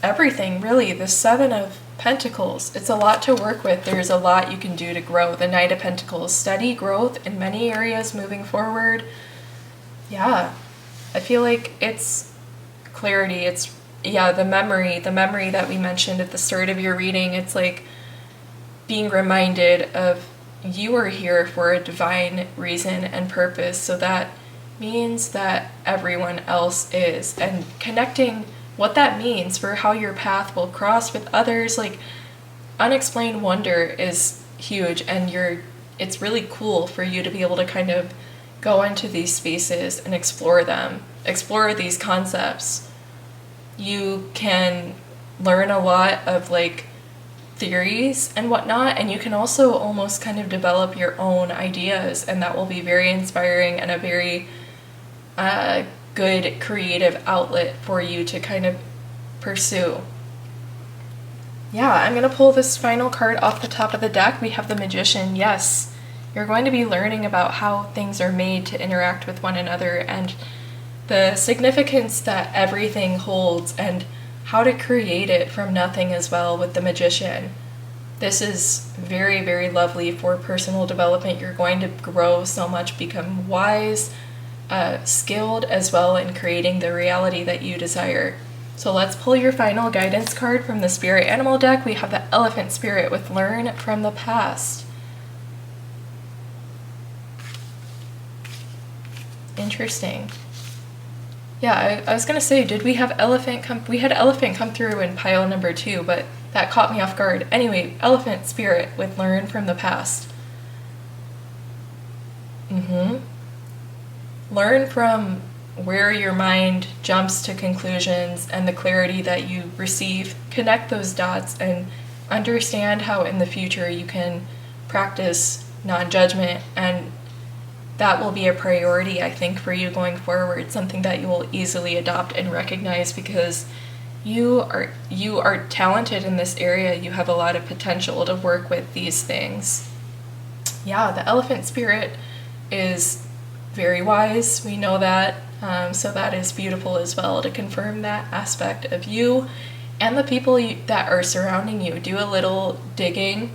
everything, really. The Seven of Pentacles, it's a lot to work with. There's a lot you can do to grow. The Knight of Pentacles, steady growth in many areas moving forward. Yeah, I feel like it's clarity. It's, the memory that we mentioned at the start of your reading. It's like being reminded of you are here for a divine reason and purpose. So that means that everyone else is, and connecting what that means for how your path will cross with others. Like unexplained wonder is huge, and it's really cool for you to be able to kind of go into these spaces and explore them, explore these concepts. You can learn a lot of like theories and whatnot, and you can also almost kind of develop your own ideas, and that will be very inspiring and a very good creative outlet for you to kind of pursue. Yeah, I'm going to pull this final card off the top of the deck. We have the Magician. Yes, you're going to be learning about how things are made to interact with one another, and the significance that everything holds, and how to create it from nothing as well with the Magician. This is very, very lovely for personal development. You're going to grow so much, become wise, skilled as well in creating the reality that you desire. So let's pull your final guidance card from the Spirit Animal deck. We have the Elephant Spirit with Learn from the Past. Interesting. Yeah, I was going to say, did we have Elephant come? We had Elephant come through in pile number 2, but that caught me off guard. Anyway, Elephant Spirit with Learn from the Past. Learn from where your mind jumps to conclusions and the clarity that you receive. Connect those dots and understand how in the future you can practice non-judgment, and that will be a priority, I think, for you going forward, something that you will easily adopt and recognize, because you are talented in this area. You have a lot of potential to work with these things. Yeah, the Elephant Spirit is very wise. We know that. So that is beautiful as well to confirm that aspect of you and the people that are surrounding you. Do a little digging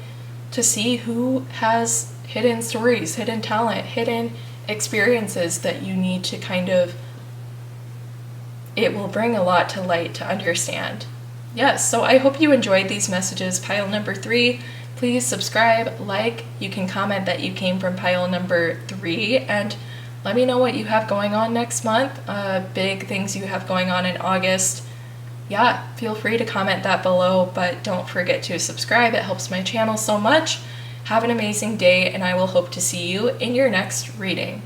to see who has hidden stories, hidden talent, hidden experiences that you need to kind of, it will bring a lot to light to understand. Yes, so I hope you enjoyed these messages. Pile number 3, please subscribe, like, you can comment that you came from pile number 3, and let me know what you have going on next month, big things you have going on in August. Yeah, feel free to comment that below, but don't forget to subscribe. It helps my channel so much. Have an amazing day, and I will hope to see you in your next reading.